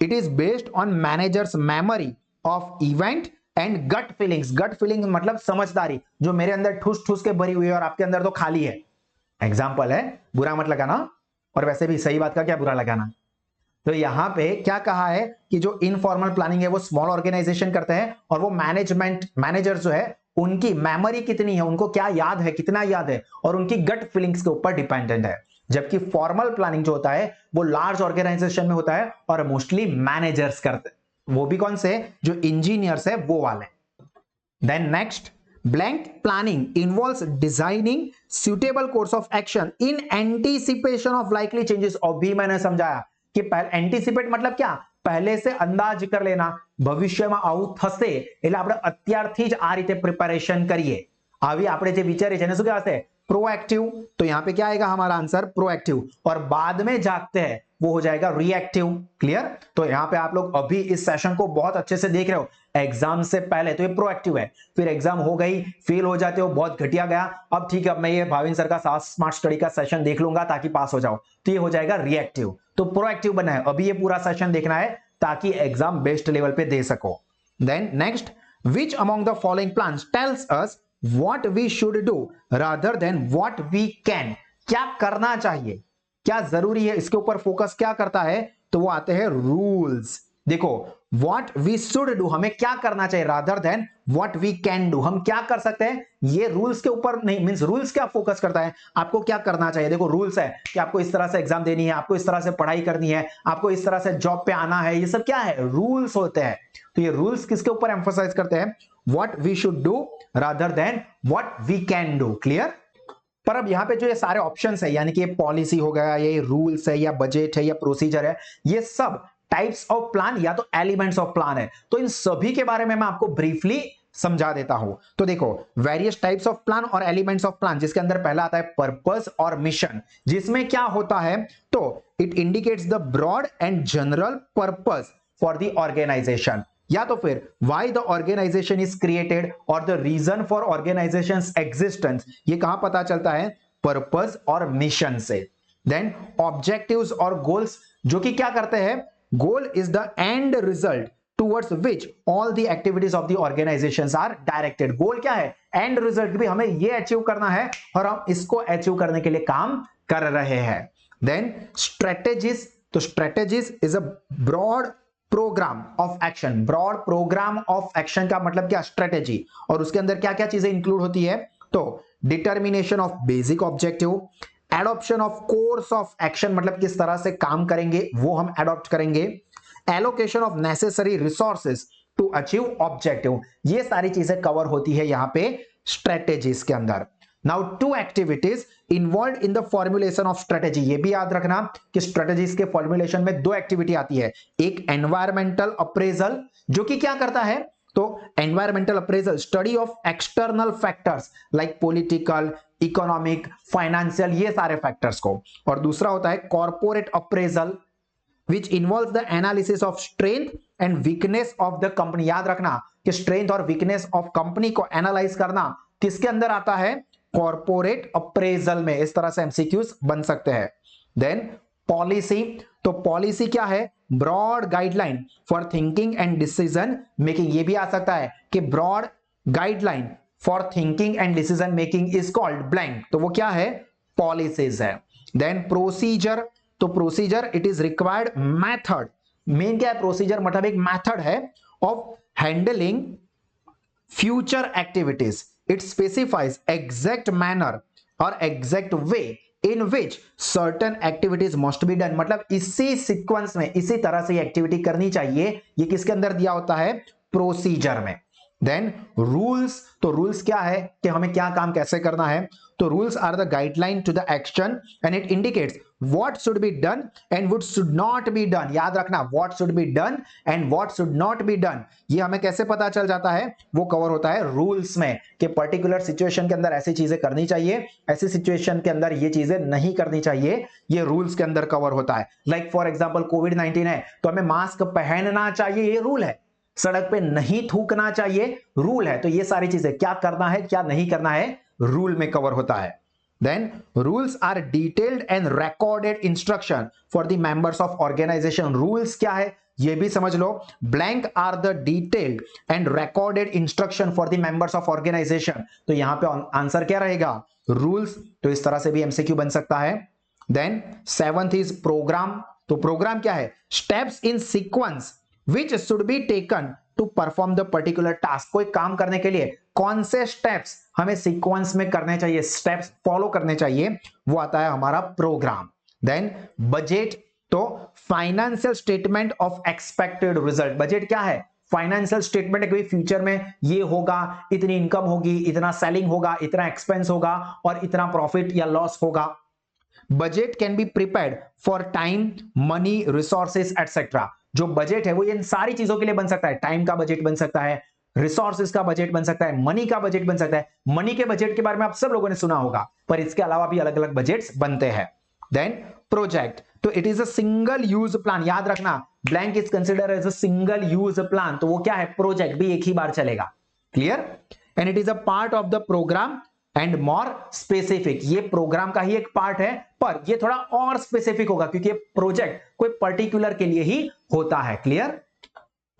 it is based on managers memory of event and gut feelings. Gut feelings मतलब समझदारी, जो मेरे अंदर ठूस ठूस के भरी हुई है और आपके अंदर तो खाली है। एग्जाम्पल है, बुरा मत लगाना, और वैसे भी सही बात का क्या बुरा लगाना। तो यहां पे क्या कहा है कि जो इनफॉर्मल प्लानिंग है वो स्मॉल ऑर्गेनाइजेशन करते हैं, और वो मैनेजर जो है उनकी मेमोरी कितनी है, उनको क्या याद है, कितना याद है, और उनकी गट फीलिंग्स के ऊपर डिपेंडेंट है। जबकि फॉर्मल प्लानिंग जो होता है वो लार्ज ऑर्गेनाइजेशन में होता है, और मोस्टली मैनेजर्स करते हैं। वो भी कौन से, जो इंजीनियर्स है वो वाले। Then next, blank planning involves designing suitable course of action in anticipation of likely changes. और भी मैंने समझाया कि पहले एंटीसिपेट मतलब क्या, पहले से अंदाज कर लेना, ભવિષ્યમાં આવું થશે એટલે આપણે અત્યારથી જ આ રીતે પ્રિપેરેશન કરીએ। આવી આપણે જે વિચારીએ જેને શું કહેવાશે, प्रोएक्टिव। तो यहां पे क्या आएगा हमारा आंसर, प्रोएक्टिव। और बाद में जागते हैं वो हो जाएगा रिएक्टिव। क्लियर। तो यहां पे आप लोग अभी इस सेशन को बहुत अच्छे से देख रहे हो, एग्जाम से पहले तो ये प्रोएक्टिव है, फिर एग्जाम हो गई, फेल हो जाते हो, बहुत घटिया गया, अब ठीक है अब मैं ये भाविन सर का स्मार्ट स्टडी का सेशन देख लूंगा ताकि पास हो जाओ, तो ये हो जाएगा रिएक्टिव। तो प्रोएक्टिव बना है, अभी ये पूरा सेशन देखना है ताकि एग्जाम बेस्ट लेवल पे दे सको। Then next, which among the following plans tells us what we should do rather than what we can। क्या करना चाहिए, क्या जरूरी है, इसके ऊपर फोकस क्या करता है, तो वो आते हैं रूल्स। देखो व्हाट वी शुड डू, हमें क्या करना चाहिए, rather than what we can do, हम क्या कर सकते हैं, ये रूल्स के ऊपर नहीं, मींस रूल्स क्या फोकस करता है, आपको क्या करना चाहिए। देखो रूल्स है कि आपको इस तरह से एग्जाम देनी है, आपको इस तरह से पढ़ाई करनी है, आपको इस तरह से जॉब पे आना है, ये सब क्या है, रूल्स होते हैं। तो ये रूल्स किसके ऊपर एम्फोसाइज करते हैं, what we should do rather than what we can do. Clear. पर अब यहां पे जो ये सारे ऑप्शंस है, यानी कि ये पॉलिसी हो गया, ये रूल्स है, या बजट है, या प्रोसीजर है, ये सब टाइप्स ऑफ प्लान या तो एलिमेंट्स ऑफ प्लान है। तो इन सभी के बारे में मैं आपको ब्रीफली समझा देता हूं। तो देखो वेरियस टाइप्स ऑफ प्लान और एलिमेंट्स ऑफ प्लान, जिसके अंदर पहला आता है पर्पस और मिशन, जिसमें क्या होता है, तो it indicates the broad and general purpose for the organization, या तो फिर why the organisation is created और the reason for organization's existence, ये कहां पता चलता है, पर्पस और मिशन से। देन ऑब्जेक्टिव्स और गोल्स, जो कि क्या करते हैं, goal is the end result towards which all the activities of the organizations are directed। गोल क्या है, एंड रिजल्ट, भी हमें ये अचीव करना है और हम इसको अचीव करने के लिए काम कर रहे हैं। देन स्ट्रेटेजीज, तो strategies is a broad program of action, broad program of action का मतलब क्या, स्ट्रेटेजी, और उसके अंदर क्या क्या चीजें इंक्लूड होती है, तो determination of basic objective, adoption of course of action, मतलब किस तरह से काम करेंगे वो हम एडॉप्ट करेंगे, allocation of necessary resources to achieve objective, ये सारी चीजें कवर होती है यहां पे स्ट्रेटेजीज के अंदर। Now two activities involve in the formulation of strategy, ये भी याद रखना कि स्ट्रेटेजीज के फॉर्मुलेशन में दो एक्टिविटी आती है, एक एनवायरमेंटल अप्रेजल, जो कि क्या करता है, तो environmental appraisal study of external factors like political, economic, financial, ये सारे फैक्टर्स को, और दूसरा होता है corporate appraisal which involves the analysis of strength and weakness of the company। याद रखना कि strength और weakness of company को एनालाइज करना किसके अंदर आता है, कॉर्पोरेट अप्रेजल में। इस तरह से एमसीक्यूज बन सकते हैं। देन पॉलिसी, तो पॉलिसी क्या है, broad guideline for thinking and decision making, ये भी आ सकता है कि broad guideline for thinking and decision making is called blank, तो वो क्या है, पॉलिसीज है। देन प्रोसीजर, तो procedure it is required method, main क्या है, प्रोसीजर मतलब एक मेथड है of handling future activities, it specifies exact manner और exact way in which certain activities must be done, मतलब इसी सीक्वेंस में इसी तरह से एक्टिविटी करनी चाहिए, ये किसके अंदर दिया होता है, प्रोसीजर में। देन रूल्स, तो रूल्स क्या है कि हमें क्या काम कैसे करना है, तो rules are the guideline to the action and it indicates what should be done and what should not be done. याद रखना what should be done and what should not be done, ये हमें कैसे पता चल जाता है, वो कवर होता है रूल्स में, कि पर्टिकुलर सिचुएशन के अंदर ऐसी चीजें करनी चाहिए, ऐसी सिचुएशन के अंदर ये चीजें नहीं करनी चाहिए, ये रूल्स के अंदर कवर होता है। लाइक फॉर एग्जांपल कोविड-19 है तो हमें मास्क पहनना चाहिए, ये रूल है, सड़क पे नहीं थूकना चाहिए, रूल है। तो ये सारी चीजें क्या करना है क्या नहीं करना है, रूल में कवर होता है। Then rules are detailed and recorded instruction for the members of organization. Rules क्या है ये भी समझ लो, blank are the detailed and recorded instruction for the members of organization. तो यहां पे आंसर क्या रहेगा, रूल्स। तो इस तरह से भी एमसीक्यू बन सकता है। देन सेवंथ इज प्रोग्राम, तो प्रोग्राम क्या है, steps in sequence which should be taken to perform the particular task। कोई काम करने के लिए कौन से स्टेप्स हमें सीक्वेंस में करने चाहिए, स्टेप्स फॉलो करने चाहिए, वो आता है हमारा प्रोग्राम। देन बजट, तो financial statement of expected result. Budget क्या है, फाइनेंशियल स्टेटमेंट है कि फ्यूचर में ये होगा, इतनी इनकम होगी, इतना सेलिंग होगा, इतना एक्सपेंस होगा और इतना प्रॉफिट या लॉस होगा। Budget can be prepared for time, money, resources etcetera. जो बजट है वो इन सारी चीजों के लिए बन सकता है, टाइम का बजट बन सकता है, रिसोर्सेज का बजट बन सकता है, मनी का बजट बन सकता है। मनी के बजट के बारे में आप सब लोगों ने सुना होगा, पर इसके अलावा भी अलग अलग बजट्स बनते हैं। देन प्रोजेक्ट, तो it is a single use plan. याद रखना blank is consider as a single use plan, तो वो क्या है, प्रोजेक्ट भी एक ही बार चलेगा। Clear. And it is a part of the program and more specific, ये प्रोग्राम का ही एक पार्ट है, पर ये थोड़ा और स्पेसिफिक होगा क्योंकि ये प्रोजेक्ट कोई पर्टिकुलर के लिए ही होता है। क्लियर।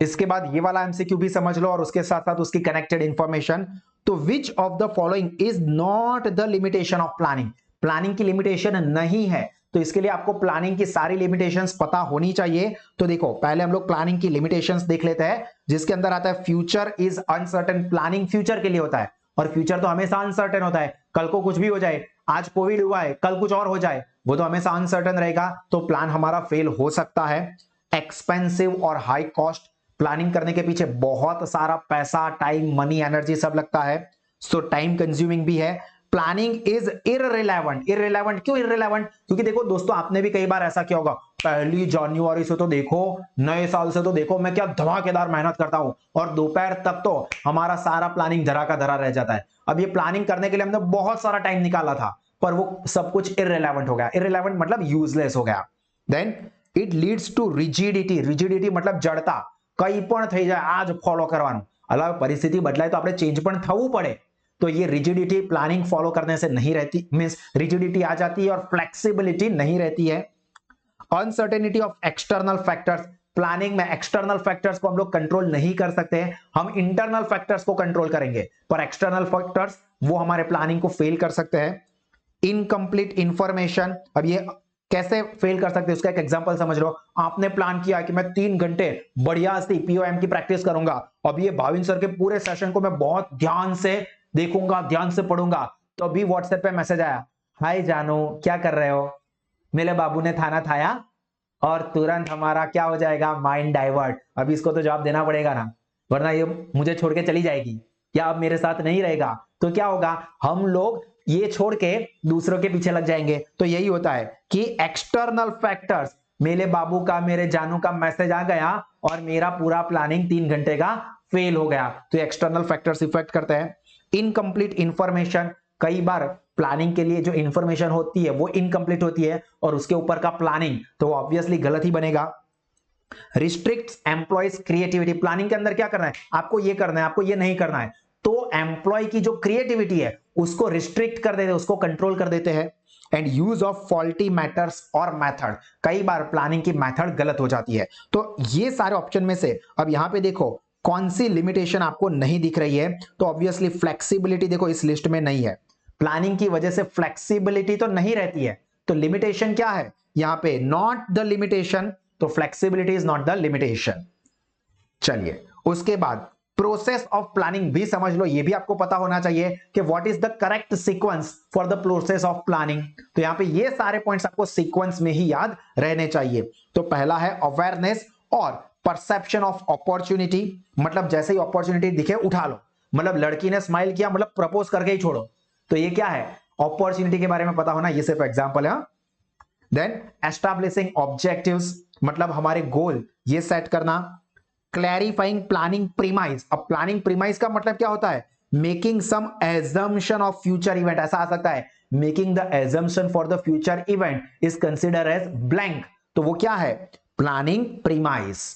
इसके बाद ये वाला एमसीक्यू भी समझ लो और उसके साथ साथ उसकी कनेक्टेड इंफॉर्मेशन। तो विच of the following is not the limitation of planning, planning की लिमिटेशन नहीं है, तो इसके लिए आपको प्लानिंग की सारी लिमिटेशंस पता होनी चाहिए। तो देखो पहले हम लोग प्लानिंग की लिमिटेशंस देख लेते हैं, जिसके अंदर आता है future is uncertain. Planning future के लिए होता है और फ्यूचर तो हमेशा अनसर्टेन होता है, कल को कुछ भी हो जाए, आज कोविड हुआ है कल कुछ और हो जाए, वो तो हमेशा अनसर्टेन रहेगा, तो प्लान हमारा फेल हो सकता है। एक्सपेंसिव और हाई कॉस्ट, प्लानिंग करने के पीछे बहुत सारा पैसा, टाइम, मनी, एनर्जी सब लगता है, सो टाइम कंज्यूमिंग भी है। Planning is irrelevant. इररिलेवेंट क्यों इररिलेवेंट? क्योंकि देखो दोस्तों, आपने भी कई बार ऐसा किया होगा, पहली जनवरी से तो देखो, नए साल से तो देखो मैं क्या धमाकेदार मेहनत करता हूं, और दोपहर तक तो हमारा सारा प्लानिंग धरा का धरा रह जाता है। अब ये प्लानिंग करने के लिए हमने बहुत सारा टाइम निकाला था, पर वो सब कुछ इररिलेवेंट हो गया। इररिलेवेंट मतलब यूजलेस हो गया। Then it leads to rigidity. Rigidity मतलब जड़ता, कई पण થઈ જાય आज ફોલો કરવાનું, અલગ પરિસ્થિતિ બદલાય તો આપણે ચેન્જ પણ થવું પડે, तो ये रिजिडिटी प्लानिंग फॉलो करने से नहीं रहती, मींस रिजिडिटी आ जाती है और फ्लेक्सिबिलिटी नहीं रहती है। Uncertainty of external factors, planning में एक्सटर्नल फैक्टर्स को हम लोग कंट्रोल नहीं कर सकते हैं, हम इंटरनल फैक्टर्स को कंट्रोल करेंगे, पर एक्सटर्नल फैक्टर्स वो हमारे प्लानिंग को फेल कर सकते हैं। इनकम्प्लीट इंफॉर्मेशन, अब ये कैसे फेल कर सकते हैं उसका एक एग्जांपल समझ लो। आपने प्लान किया कि मैं 3 घंटे बढ़िया सी पीओएम की प्रैक्टिस करूंगा, अब ये भाविन सर के पूरे सेशन को मैं बहुत ध्यान से देखूंगा, ध्यान से पढ़ूंगा, तो अभी व्हाट्सएप पे मैसेज आया, हाय जानू क्या कर रहे हो, मेरे बाबू ने खाना खाया, और तुरंत हमारा क्या हो जाएगा, माइंड डाइवर्ट। अभी इसको तो जवाब देना पड़ेगा ना, वरना ये मुझे छोड़ के चली जाएगी या अब मेरे साथ नहीं रहेगा, तो क्या होगा, हम लोग ये छोड़ के दूसरों के पीछे लग जाएंगे। तो यही होता है कि एक्सटर्नल फैक्टर्स, मेरे बाबू का, मेरे जानू का मैसेज आ गया और मेरा पूरा प्लानिंग 3 घंटे का फेल हो गया, तो एक्सटर्नल फैक्टर्स इफेक्ट करते हैं। इनकम्प्लीट इंफॉर्मेशन, कई बार प्लानिंग के लिए जो इंफॉर्मेशन होती है वो इनकम्प्लीट होती है और उसके ऊपर का प्लानिंग तो ऑब्वियसली गलत ही बनेगा। रिस्ट्रिक्ट्स एम्प्लॉयज क्रिएटिविटी, प्लानिंग के अंदर क्या करना है, आपको ये करना है, आपको ये नहीं करना है, तो एम्प्लॉय की जो क्रिएटिविटी है उसको रिस्ट्रिक्ट कर देते हैं, उसको कंट्रोल कर देते हैं। And use of faulty methods और मेथड, कई बार प्लानिंग की मेथड गलत हो जाती है। तो ये सारे ऑप्शन में से अब यहां पे देखो कौन सी लिमिटेशन आपको नहीं दिख रही है, तो ऑब्वियसली फ्लेक्सिबिलिटी देखो इस लिस्ट में नहीं है, प्लानिंग की वजह से फ्लेक्सिबिलिटी तो नहीं रहती है, तो लिमिटेशन क्या है यहां पे, नॉट द लिमिटेशन, तो flexibility is not the limitation. चलिए उसके बाद प्रोसेस ऑफ प्लानिंग भी समझ लो, ये भी आपको पता होना चाहिए कि what is the correct sequence for the process of planning. तो यहां पे ये सारे पॉइंट्स आपको सीक्वेंस में ही याद रहने चाहिए। तो पहला है अवेयरनेस और परसेप्शन ऑफ अपॉर्चुनिटी, मतलब जैसे ही अपॉर्चुनिटी दिखे उठा लो, मतलब लड़की ने स्माइल किया मतलब प्रपोज करके ही छोड़ो, तो ये क्या है, अपॉर्चुनिटी के बारे में पता होना, ये सिर्फ एग्जांपल है। देन एस्टैब्लिशिंग ऑब्जेक्टिव्स, मतलब हमारे गोल ये सेट करना। क्लैरिफाइंग प्लानिंग प्रीमाइस, अब प्लानिंग प्रीमाइस का मतलब क्या होता है, making some assumption of future event, ऐसा आ सकता है, making the assumption for the future event is consider as blank, तो वो क्या है, planning premise.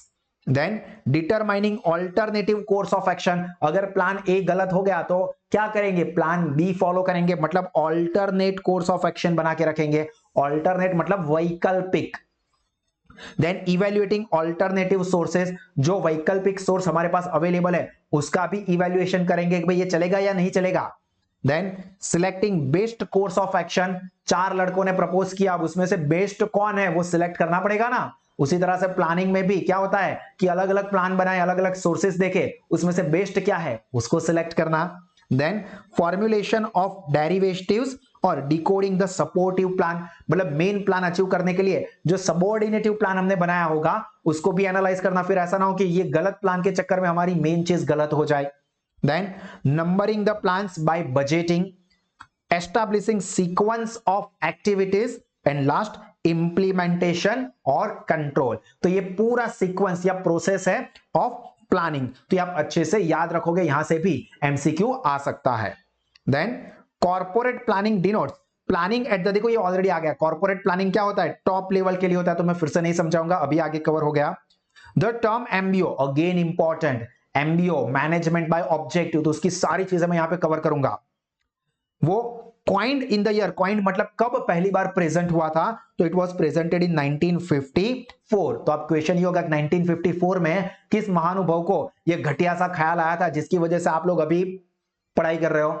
Then determining alternative course of action, अगर प्लान ए गलत हो गया तो क्या करेंगे, प्लान बी फॉलो करेंगे, मतलब ऑल्टरनेट कोर्स ऑफ एक्शन बना के रखेंगे, ऑल्टरनेट मतलब वैकल्पिक। देन इवेल्युएटिंग ऑल्टरनेटिव सोर्सेज, जो वैकल्पिक सोर्स हमारे पास अवेलेबल है उसका भी इवेल्युएशन करेंगे कि भाई ये चलेगा या नहीं चलेगा। Then selecting best course of action, 4 लड़कों ने प्रपोज किया, अब उसमें से बेस्ट कौन है वो सिलेक्ट करना पड़ेगा ना। उसी तरह से प्लानिंग में भी क्या होता है कि अलग अलग प्लान बनाए, अलग अलग सोर्सेस देखे, उसमें से बेस्ट क्या है उसको सिलेक्ट करना। देन फॉर्मुलेशन ऑफ डेरिवेटिव्स और डिकोडिंग द सपोर्टिव प्लान, मतलब मेन प्लान अचीव करने के लिए जो सबऑर्डिनेटिव प्लान हमने बनाया होगा उसको भी एनालाइज करना, फिर ऐसा ना हो कि ये गलत प्लान के चक्कर में हमारी मेन चीज गलत हो जाए। Then numbering the plans by budgeting, establishing sequence of activities, and last implementation और कंट्रोल। तो ये पूरा सीक्वेंस या प्रोसेस है ऑफ प्लानिंग, तो ये आप अच्छे से याद रखोगे, यहां से भी एमसीक्यू आ सकता है। Then corporate planning denotes planning at the, देखो ये ऑलरेडी आ गया, कॉर्पोरेट प्लानिंग क्या होता है, टॉप लेवल के लिए होता है, तो मैं फिर से नहीं समझाऊंगा, अभी आगे कवर हो गया। The term MBO again important, MBO management by objective, तो उसकी सारी चीजें मैं यहां पे कवर करूंगा। वो coined in the year, coined मतलब कब पहली बार प्रेजेंट हुआ था, तो इट वाज प्रेजेंटेड इन 1954। तो अब क्वेश्चन ये होगा 1954 में किस महानुभाव को ये घटिया सा ख्याल आया था जिसकी वजह से आप लोग अभी पढ़ाई कर रहे हो।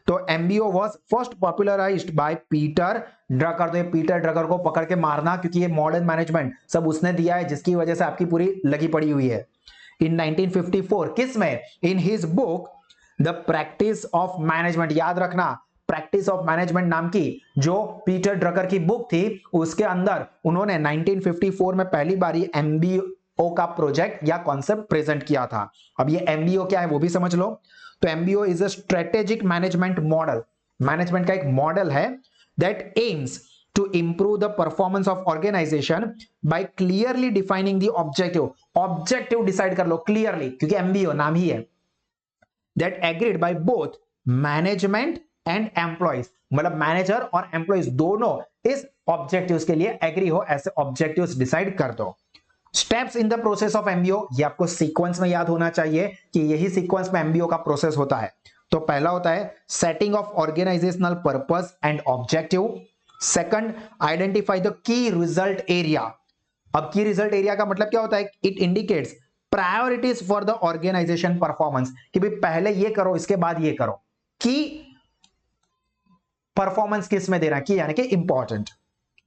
तो MBO was first popularised by Peter Drucker. तो ये पीटर ड्रकर को पकड़ के मारना, क्योंकि ये मॉडर्न मैनेजमेंट सब उसने दिया है, जिसकी वजह से आपकी पूरी लगी पड़ी हुई है। इन 1954 किस में? In his book the practice of management. याद रखना, प्रैक्टिस ऑफ मैनेजमेंट नाम की जो पीटर ड्रकर की बुक थी, उसके अंदर उन्होंने 1954 में पहली बार एमबीओ का प्रोजेक्ट या कॉन्सेप्ट प्रेजेंट किया था। अब ये एमबीओ क्या है वो भी समझ लो। तो MBO is a strategic management model. Management का एक मॉडल है that aims to improve the performance of organization by clearly defining the objective. Objective decide कर लो क्लियरली, क्योंकि एमबीओ नाम ही है। That agreed by both management and employees, मतलब मैनेजर और एम्प्लॉइज दोनों इस ऑब्जेक्टिव्स के लिए एग्री हो, ऐसे ऑब्जेक्टिव्स डिसाइड कर दो। Steps in the process of MBO, ये आपको सीक्वेंस में याद होना चाहिए कि यही सीक्वेंस में एमबीओ का प्रोसेस होता है। तो पहला होता है setting of organizational purpose and objective. Second, identify the key result area. अब की रिजल्ट एरिया का मतलब क्या होता है? It indicates priorities for the organization performance, कि भाई पहले ये करो इसके बाद ये करो। की परफॉर्मेंस किस में दे रहा है? की यानी कि important.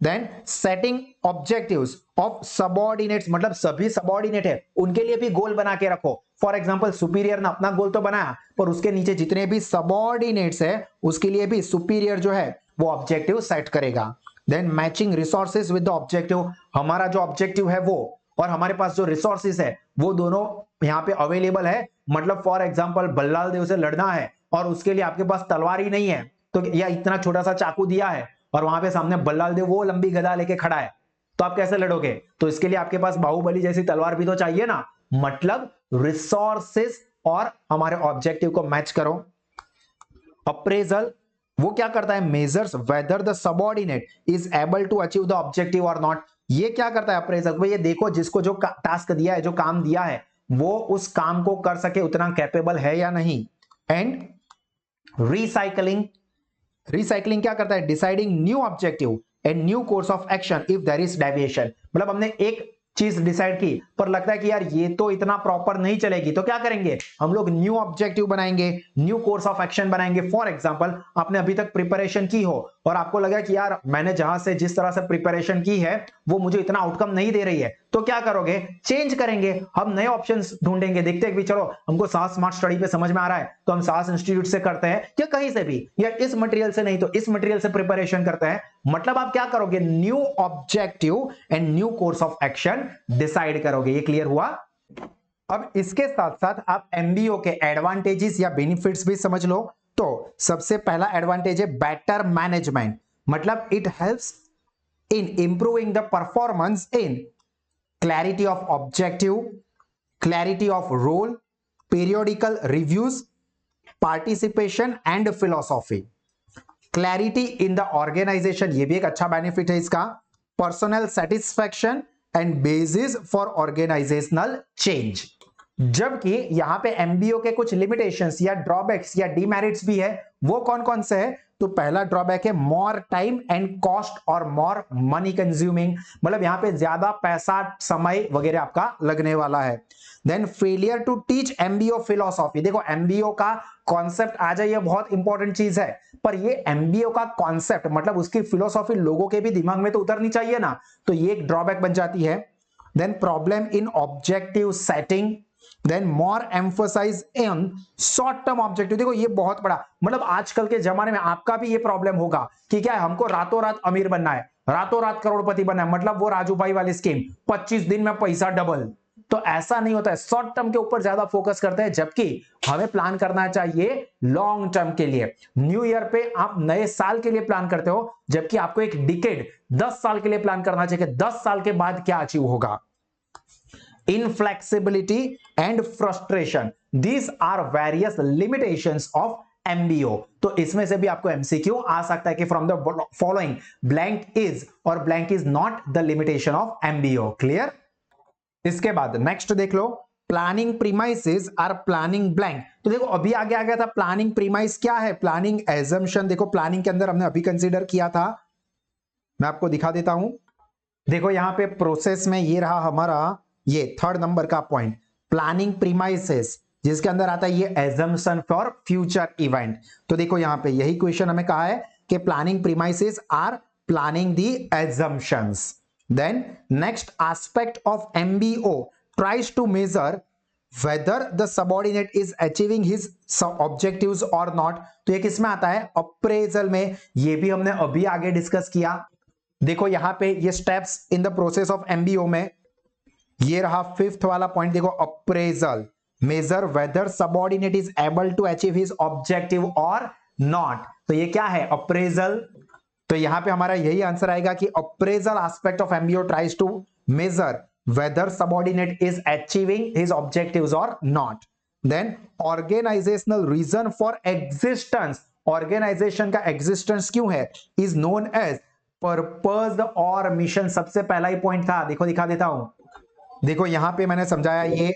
Then setting objectives of subordinates, मतलब सभी सबऑर्डिनेट है उनके लिए भी गोल बना के रखो। फॉर एग्जांपल सुपीरियर ने अपना गोल तो बनाया, पर उसके नीचे जितने भी सबऑर्डिनेट्स है उसके लिए भी सुपीरियर जो है वो ऑब्जेक्टिव सेट करेगा। Then matching resources with the objective, हमारा जो ऑब्जेक्टिव है वो और हमारे पास जो रिसोर्सेज है वो दोनों यहाँ पे अवेलेबल है। मतलब फॉर एग्जांपल बल्लाल देव से लड़ना है और उसके लिए आपके पास तलवार ही नहीं है, तो या इतना छोटा सा चाकू दिया है और वहां पे सामने बल्लाल देव वो लंबी गदा लेके खड़ा है, तो आप कैसे लड़ोगे? तो इसके लिए आपके पास बाहुबली जैसी तलवार भी तो चाहिए ना। मतलब रिसोर्सेस और हमारे ऑब्जेक्टिव को मैच करो। अप्रेजल वो क्या करता है? Measures whether the subordinate is able to achieve the objective or not. ये क्या करता है अप्रेजल? भाई ये देखो जिसको जो टास्क दिया है, जो काम दिया है, वो उस काम को कर सके उतना कैपेबल है या नहीं। एंड रिसाइकलिंग, रिसाइकलिंग क्या करता है? Deciding new objective and new course of action if there is deviation. मतलब हमने एक चीज डिसाइड की पर लगता है कि यार ये तो इतना प्रॉपर नहीं चलेगी, तो क्या करेंगे हम लोग? न्यू ऑब्जेक्टिव बनाएंगे, न्यू कोर्स ऑफ एक्शन बनाएंगे। फॉर एग्जांपल आपने अभी तक प्रिपरेशन की हो और आपको लगा कि यार मैंने जहां से जिस तरह से प्रिपरेशन की है वो मुझे इतना आउटकम नहीं दे रही है, तो क्या करोगे? चेंज करेंगे, हम नए ऑप्शंस ढूंढेंगे। देखते हैं कि चलो हमको सास स्मार्ट स्टडी पे समझ में आ रहा है तो हम सास इंस्टीट्यूट से करते हैं या कहीं से भी, या इस मटेरियल से नहीं तो इस मटेरियल से प्रिपरेशन करते हैं। मतलब आप क्या करोगे? New objective and new course of action decide करोगे। ये क्लियर हुआ? अब इसके साथ साथ आप एमबीओ के एडवांटेजेस या बेनिफिट्स भी समझ लो। तो सबसे पहला एडवांटेज है बेटर मैनेजमेंट, मतलब it helps in improving the performance in clarity of objective, clarity of role, periodical reviews, participation and philosophy. Clarity in the organization, ये भी एक अच्छा बेनिफिट है इसका। Personal satisfaction and basis for organizational change. जबकि यहां पे एमबीओ के कुछ लिमिटेशंस या ड्रॉबैक्स या डीमेरिट्स भी है। वो कौन कौन से है? तो पहला ड्रॉबैक है मोर टाइम एंड कॉस्ट और मोर मनी कंज्यूमिंग, मतलब यहां पे ज्यादा पैसा समय वगैरह आपका लगने वाला है। Then failure to teach MBO philosophy. देखो एमबीओ का कॉन्सेप्ट आ जाए, ये बहुत इंपॉर्टेंट चीज है, पर ये एमबीओ का कॉन्सेप्ट मतलब उसकी फिलॉसफी लोगों के भी दिमाग में तो उतरनी चाहिए ना, तो ये एक ड्रॉबैक बन जाती है। Then problem in objective setting, then more emphasize in short term objective. देखो ये बहुत बड़ा, मतलब आजकल के जमाने में आपका भी ये प्रॉब्लम होगा कि क्या है, हमको रातों रात अमीर बनना है, रातों रात करोड़पति बनना है, मतलब वो राजू भाई वाली स्कीम 25 दिन में पैसा डबल। तो ऐसा नहीं होता है, शॉर्ट टर्म के ऊपर ज्यादा फोकस करते हैं, जबकि हमें प्लान करना चाहिए लॉन्ग टर्म के लिए। न्यू ईयर पे आप नए साल के लिए प्लान करते हो, जबकि आपको एक डिकेड 10 साल के लिए प्लान करना चाहिए, 10 साल के बाद क्या अचीव होगा। Inflexibility and frustration, these are various limitations of MBO। तो इसमें से भी आपको MCQ आ सकता है कि from the following blank is और blank is not the limitation of MBO। Clear? इसके बाद नेक्स्ट देख लो, planning premises are planning blank. तो देखो अभी आगे आ गया था प्लानिंग प्रीमाइस क्या है, प्लानिंग एजम्पशन। देखो प्लानिंग के अंदर हमने अभी कंसीडर किया था, मैं आपको दिखा देता हूं। देखो यहां पे प्रोसेस में ये रहा हमारा, ये थर्ड नंबर का पॉइंट, प्लानिंग प्रीमाइसेस जिसके अंदर आता है ये एजम्पशन फॉर फ्यूचर इवेंट। तो देखो यहां पे यही क्वेश्चन हमें कहा है कि planning premises are planning the assumptions. Then next aspect of MBO tries to measure whether the subordinate is achieving his objectives or not। तो ये किस में आता है? अप्रेजल में। ये भी हमने अभी आगे डिस्कस किया। देखो यहां पे ये steps in the process of MBO में ये रहा फिफ्थ वाला पॉइंट, देखो appraisal, measure whether subordinate is able to achieve his objective or not. तो ये क्या है? अप्रेजल। तो यहां पे हमारा यही आंसर आएगा कि appraisal aspect of MBO tries to measure whether subordinate is achieving his objectives or not। Then organizational reason for existence, organization का existence क्यों है? is known as purpose और mission। सबसे पहला ही पॉइंट था, देखो दिखा देता हूं। देखो यहां पे मैंने समझाया ये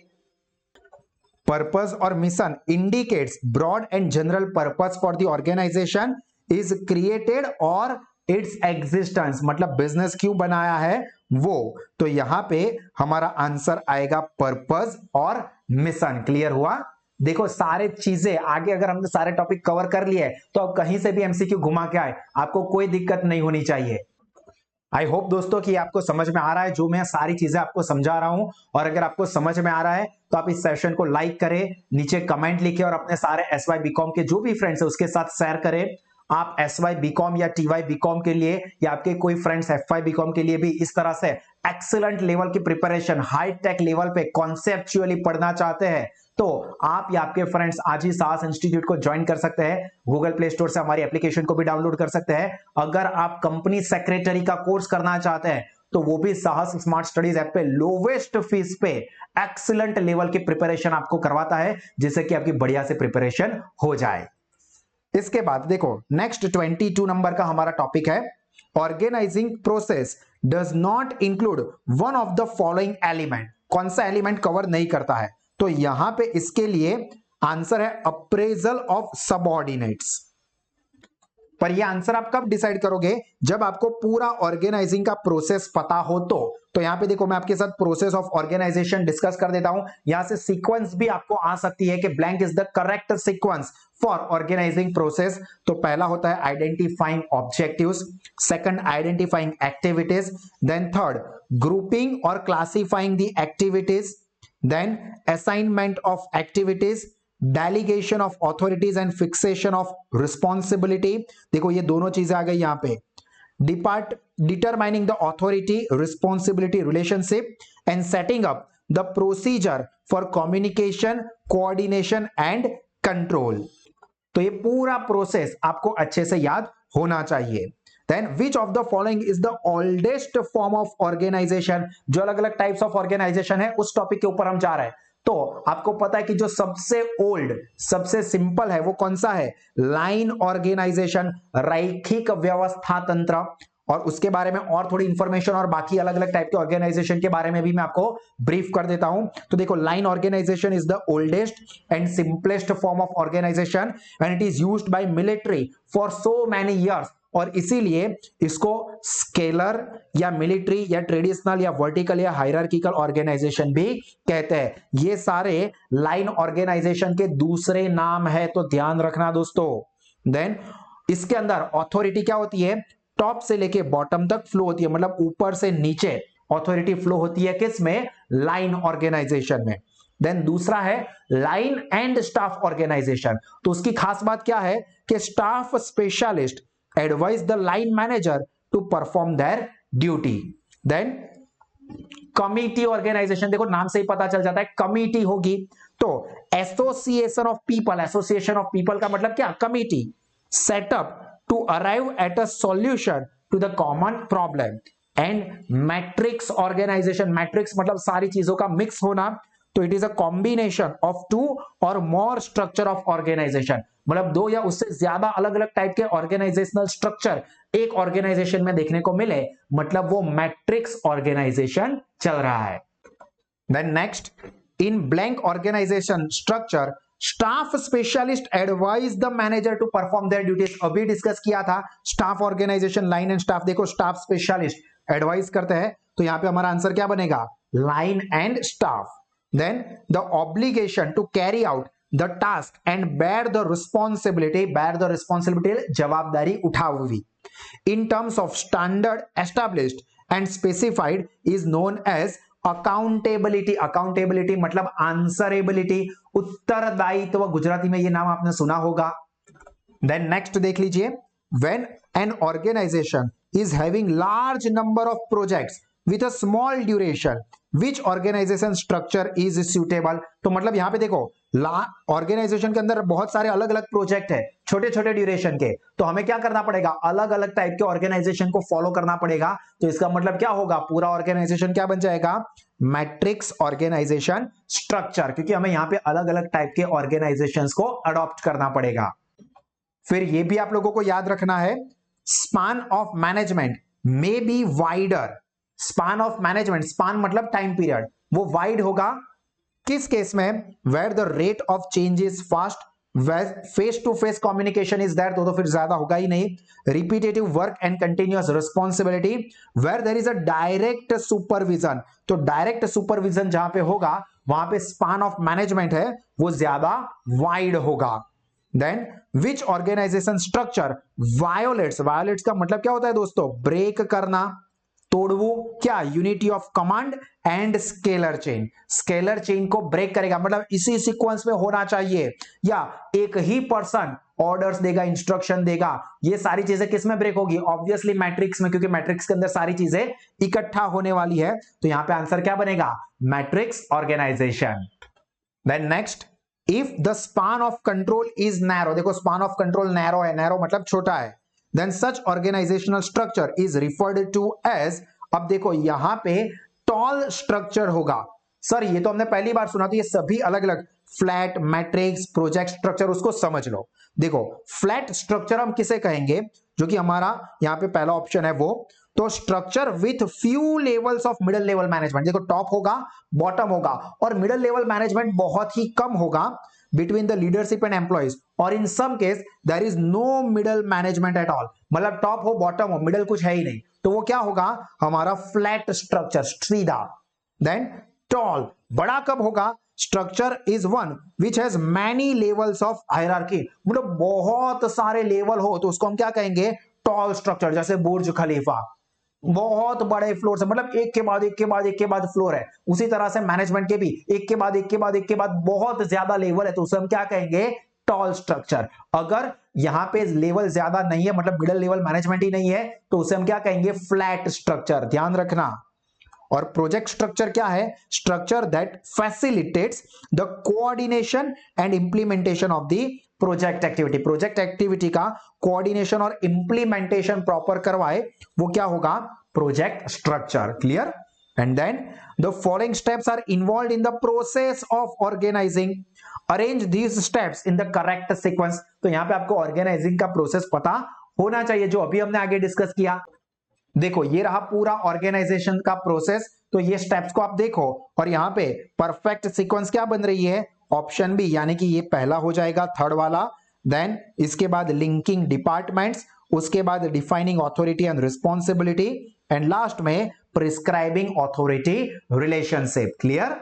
purpose और mission indicates broad and general purpose for the organization is created और its existence, मतलब बिजनेस क्यों बनाया है वो। तो यहां पे हमारा आंसर आएगा पर्पस और मिशन। क्लियर हुआ? देखो सारे चीजें आगे अगर हमने सारे टॉपिक कवर कर लिए तो अब कहीं से भी एमसीक्यू घुमा के आए आपको कोई दिक्कत नहीं होनी चाहिए। आई होप दोस्तों कि आपको समझ में आ रहा है जो मैं सारी चीजें आपको समझा रहा हूं। और अगर आपको समझ में आ रहा है तो आप इस सेशन को लाइक करें, नीचे कमेंट लिखें और अपने सारे एसवाई बीकॉम के जो भी फ्रेंड्स है उसके साथ शेयर करें। आप एसवाई बीकॉम या टीवाई बीकॉम के लिए या आपके कोई फ्रेंड्स एफवाई बीकॉम के लिए भी इस तरह से एक्सीलेंट लेवल की प्रिपरेशन हाई टेक लेवल पे कॉन्सेप्चुअली पढ़ना चाहते हैं तो आप या आपके फ्रेंड्स आज ही साहस इंस्टीट्यूट को ज्वाइन कर सकते हैं। गूगल प्ले स्टोर से हमारी एप्लीकेशन को भी डाउनलोड कर सकते हैं। अगर आप कंपनी सेक्रेटरी का कोर्स करना चाहते हैं तो वो भी साहस स्मार्ट स्टडीज ऐप पे लोवेस्ट फीस पे एक्सीलेंट लेवल की प्रिपरेशन आपको करवाता है जिससे कि आपकी बढ़िया से प्रिपरेशन हो जाए। इसके बाद देखो नेक्स्ट 22 नंबर का हमारा टॉपिक है organizing process does not include one of the following element. कौन सा एलिमेंट कवर नहीं करता है? तो यहां पे इसके लिए आंसर है अप्रेजल ऑफ सबऑर्डिनेट्स। पर यह आंसर आप कब डिसाइड करोगे? जब आपको पूरा ऑर्गेनाइजिंग का प्रोसेस पता हो तो यहां पे देखो मैं आपके साथ प्रोसेस ऑफ ऑर्गेनाइजेशन डिस्कस कर देता हूं। यहां से सीक्वेंस भी आपको आ सकती है कि blank is the correct sequence for organizing process. तो पहला होता है identifying objectives, second identifying activities, then third grouping और classifying the activities, then assignment of activities, delegation of authorities and fixation of responsibility. देखो ये दोनों चीजें आ गई यहां पे। Determining the authority responsibility relationship and setting up the procedure for communication coordination and control. तो ये पूरा प्रोसेस आपको अच्छे से याद होना चाहिए। Then which of the following is the oldest form of organization? जो अलग अलग टाइप्स ऑफ ऑर्गेनाइजेशन है उस टॉपिक के ऊपर हम जा रहे हैं। तो आपको पता है कि जो सबसे ओल्ड सबसे सिंपल है वो कौन सा है? लाइन ऑर्गेनाइजेशन, रैखिक व्यवस्था तंत्र। और उसके बारे में और थोड़ी इंफॉर्मेशन और बाकी अलग अलग टाइप के ऑर्गेनाइजेशन के बारे में भी मैं आपको ब्रीफ कर देता हूं। तो देखो line organization is the oldest and simplest form of organization and it is used by military for so many years. और इसीलिए इसको स्केलर या मिलिट्री या ट्रेडिशनल या वर्टिकल या हायरार्किकल ऑर्गेनाइजेशन भी कहते हैं। ये सारे लाइन ऑर्गेनाइजेशन के दूसरे नाम है, तो ध्यान रखना दोस्तों। देन इसके अंदर ऑथोरिटी क्या होती है? टॉप से लेके बॉटम तक फ्लो होती है, मतलब ऊपर से नीचे ऑथोरिटी फ्लो होती है। किसमें? लाइन ऑर्गेनाइजेशन में। देन दूसरा है लाइन एंड स्टाफ ऑर्गेनाइजेशन। तो उसकी खास बात क्या है कि staff specialist advise the line manager to perform their duty। then committee organization, देखो नाम से ही पता चल जाता है कमिटी होगी। तो association of people, association of people का मतलब क्या? Committee. Set up to arrive at a solution to the common problem. And matrix organization, matrix मतलब सारी चीजों का मिक्स होना। तो it is a combination of two or more structure of organisation, मतलब दो या उससे ज्यादा अलग अलग टाइप के ऑर्गेनाइजेशनल स्ट्रक्चर एक ऑर्गेनाइजेशन में देखने को मिले, मतलब वो मैट्रिक्स ऑर्गेनाइजेशन चल रहा है। Then next, in blank organization structure staff specialist advise the manager to perform their duties. अभी डिस्कस किया था staff organization, line and staff. देखो स्टाफ स्पेशलिस्ट एडवाइज करते हैं, तो यहां पे हमारा आंसर क्या बनेगा? Line and staff. then the obligation to carry out the task and bear the responsibility जवाबदारी उठावी in terms of standard established and specified is known as accountability मतलब आंसरेबिलिटी, उत्तरदायित्व, गुजराती में ये नाम आपने सुना होगा। देन नेक्स्ट देख लीजिए, when an organization is having large number of projects with a small duration which organization structure is suitable. तो मतलब यहां पे देखो, ऑर्गेनाइजेशन के अंदर बहुत सारे अलग अलग प्रोजेक्ट है छोटे छोटे ड्यूरेशन के, तो हमें क्या करना पड़ेगा, अलग अलग टाइप के ऑर्गेनाइजेशन को फॉलो करना पड़ेगा। तो इसका मतलब क्या होगा, पूरा ऑर्गेनाइजेशन क्या बन जाएगा, मैट्रिक्स ऑर्गेनाइजेशन स्ट्रक्चर, क्योंकि हमें यहां पे अलग अलग टाइप के ऑर्गेनाइजेशंस को अडॉप्ट करना पड़ेगा। फिर ये भी आप लोगों को याद रखना है, span of management may be wider. Span of management, span मतलब टाइम पीरियड, वो वाइड होगा किस केस में, where the rate of change is fast, face to face communication is there, तो फिर ज्यादा होगा ही नहीं, repetitive work and continuous responsibility, where there is a direct supervision. तो डायरेक्ट सुपरविजन जहां पे होगा वहां पे स्पान ऑफ मैनेजमेंट है वो ज्यादा वाइड होगा। Then which organization structure violates, violates का मतलब क्या होता है दोस्तों, ब्रेक करना, तोड़वू, क्या, unity of command and scalar chain, scalar chain को ब्रेक करेगा, मतलब इसी सीक्वेंस में होना चाहिए, या एक ही पर्सन ऑर्डर्स देगा, इंस्ट्रक्शन देगा, ये सारी चीजें किस में ब्रेक होगी, ऑब्वियसली मैट्रिक्स में, क्योंकि मैट्रिक्स के अंदर सारी चीजें इकट्ठा होने वाली है। तो यहां पे आंसर क्या बनेगा, matrix organization. Then next, if the span of control is narrow, देखो स्पान ऑफ कंट्रोल नैरो है, नैरो मतलब छोटा है, then such organizational structure is referred to as, अब देखो यहां पे टॉल स्ट्रक्चर होगा। सर ये तो हमने पहली बार सुना, तो ये सभी अलग अलग, फ्लैट, मैट्रिक्स, प्रोजेक्ट स्ट्रक्चर, उसको समझ लो। देखो फ्लैट स्ट्रक्चर हम किसे कहेंगे, जो कि हमारा यहां पे पहला ऑप्शन है वो, तो structure with few levels of middle level management, देखो टॉप होगा, बॉटम होगा, और मिडिल लेवल मैनेजमेंट बहुत ही कम होगा between the leadership and employees, और in some case there is no middle management at all, मतलब टॉप हो बॉटम हो मिडिल कुछ है ही नहीं, तो वो क्या होगा हमारा फ्लैट स्ट्रक्चर, सीधा। देन टॉल, बड़ा कब होगा, structure is one which has many levels of hierarchy, मतलब बहुत सारे लेवल हो तो उसको हम क्या कहेंगे, टॉल स्ट्रक्चर, जैसे बुर्ज खलीफा, बहुत बड़े फ्लोर है, मतलब एक के बाद एक के बाद एक के बाद फ्लोर है, उसी तरह से मैनेजमेंट के भी एक के बाद एक के बाद एक के बाद बहुत ज्यादा लेवल है, तो उसे हम क्या कहेंगे, टॉल स्ट्रक्चर। अगर यहां पे लेवल ज्यादा नहीं है, मतलब मिडिल लेवल मैनेजमेंट ही नहीं है, तो उसे हम क्या कहेंगे, फ्लैट स्ट्रक्चर, ध्यान रखना। और प्रोजेक्ट स्ट्रक्चर क्या है, structure that facilitates the coordination and implementation of the project activity, project activity का कोऑर्डिनेशन और इंप्लीमेंटेशन प्रॉपर करवाए, वो क्या होगा, project structure. Clear? And then the following steps are involved in the process of organizing, arrange these steps in the correct sequence. तो यहां पे आपको ऑर्गेनाइजिंग का प्रोसेस पता होना चाहिए, जो अभी हमने आगे डिस्कस किया। देखो ये रहा पूरा ऑर्गेनाइजेशन का प्रोसेस, तो ये स्टेप्स को आप देखो, और यहां पे परफेक्ट सीक्वेंस क्या बन रही है, ऑप्शन बी, यानी कि ये पहला हो जाएगा, थर्ड वाला। देन इसके बाद लिंकिंग डिपार्टमेंट्स, उसके बाद defining authority and responsibility, and last में प्रिस्क्राइबिंग ऑथोरिटी रिलेशनशिप। क्लियर?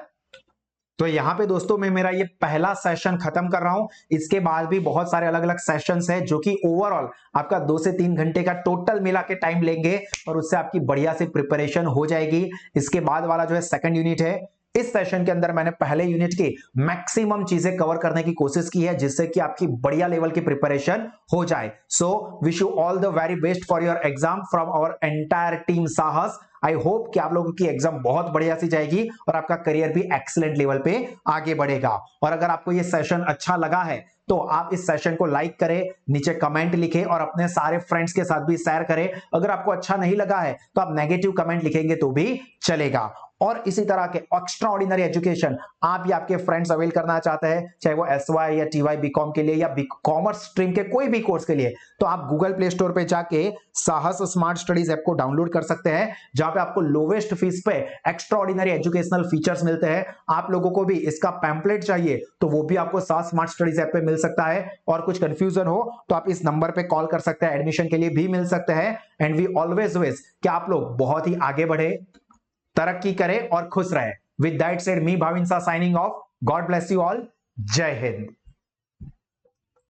तो यहां पे दोस्तों मैं मेरा ये पहला सेशन खत्म कर रहा हूं, इसके बाद भी बहुत सारे अलग अलग सेशंस हैं जो कि ओवरऑल आपका 2 से 3 घंटे का टोटल मिला के टाइम लेंगे, और उससे आपकी बढ़िया से प्रिपरेशन हो जाएगी। इसके बाद वाला जो है सेकंड यूनिट है, इस सेशन के अंदर मैंने पहले यूनिट की मैक्सिमम चीजें कवर करने की कोशिश की है, जिससे कि आपकी बढ़िया लेवल की प्रिपरेशन हो जाए। So wish you all the very best for your exam from our entire team Sahas. I hope कि आप लोगों की एग्जाम बहुत बढ़िया सी जाएगी और आपका करियर भी एक्सीलेंट लेवल पे आगे बढ़ेगा। और अगर आपको ये सेशन अच्छा लगा है तो आप इस सेशन को लाइक करें, नीचे कमेंट लिखें और अपने सारे फ्रेंड्स के साथ भी शेयर करें। अगर आपको अच्छा नहीं लगा है तो आप नेगेटिव कमेंट लिखेंगे तो भी चलेगा। और इसी तरह के एक्स्ट्रा ऑर्डिनरी एजुकेशन आप या आपके फ्रेंड्स अवेल करना चाहते हैं, चाहे वो एसवाई या टीवाई बीकॉम के लिए या कॉमर्स स्ट्रीम के कोई भी कोर्स के लिए, तो आप गूगल प्ले स्टोर पे जाके साहस स्मार्ट स्टडीज ऐप को डाउनलोड कर सकते हैं, जहां पे आपको लोवेस्ट फीस पे एक्स्ट्रा ऑर्डिनरी एजुकेशनल फीचर्स मिलते हैं। आप लोगों को भी इसका पैम्पलेट चाहिए तो वो भी आपको साहस स्मार्ट स्टडीज ऐप पे मिल सकता है। और कुछ कंफ्यूजन हो तो आप इस नंबर पे कॉल कर सकते हैं, एडमिशन के लिए भी मिल सकते हैं। एंड वी ऑलवेज विश कि आप लोग बहुत ही आगे बढ़े, तरक्की करें और खुश रहे। With that said me Bhavin Shah signing off. God bless you all. जय हिंद.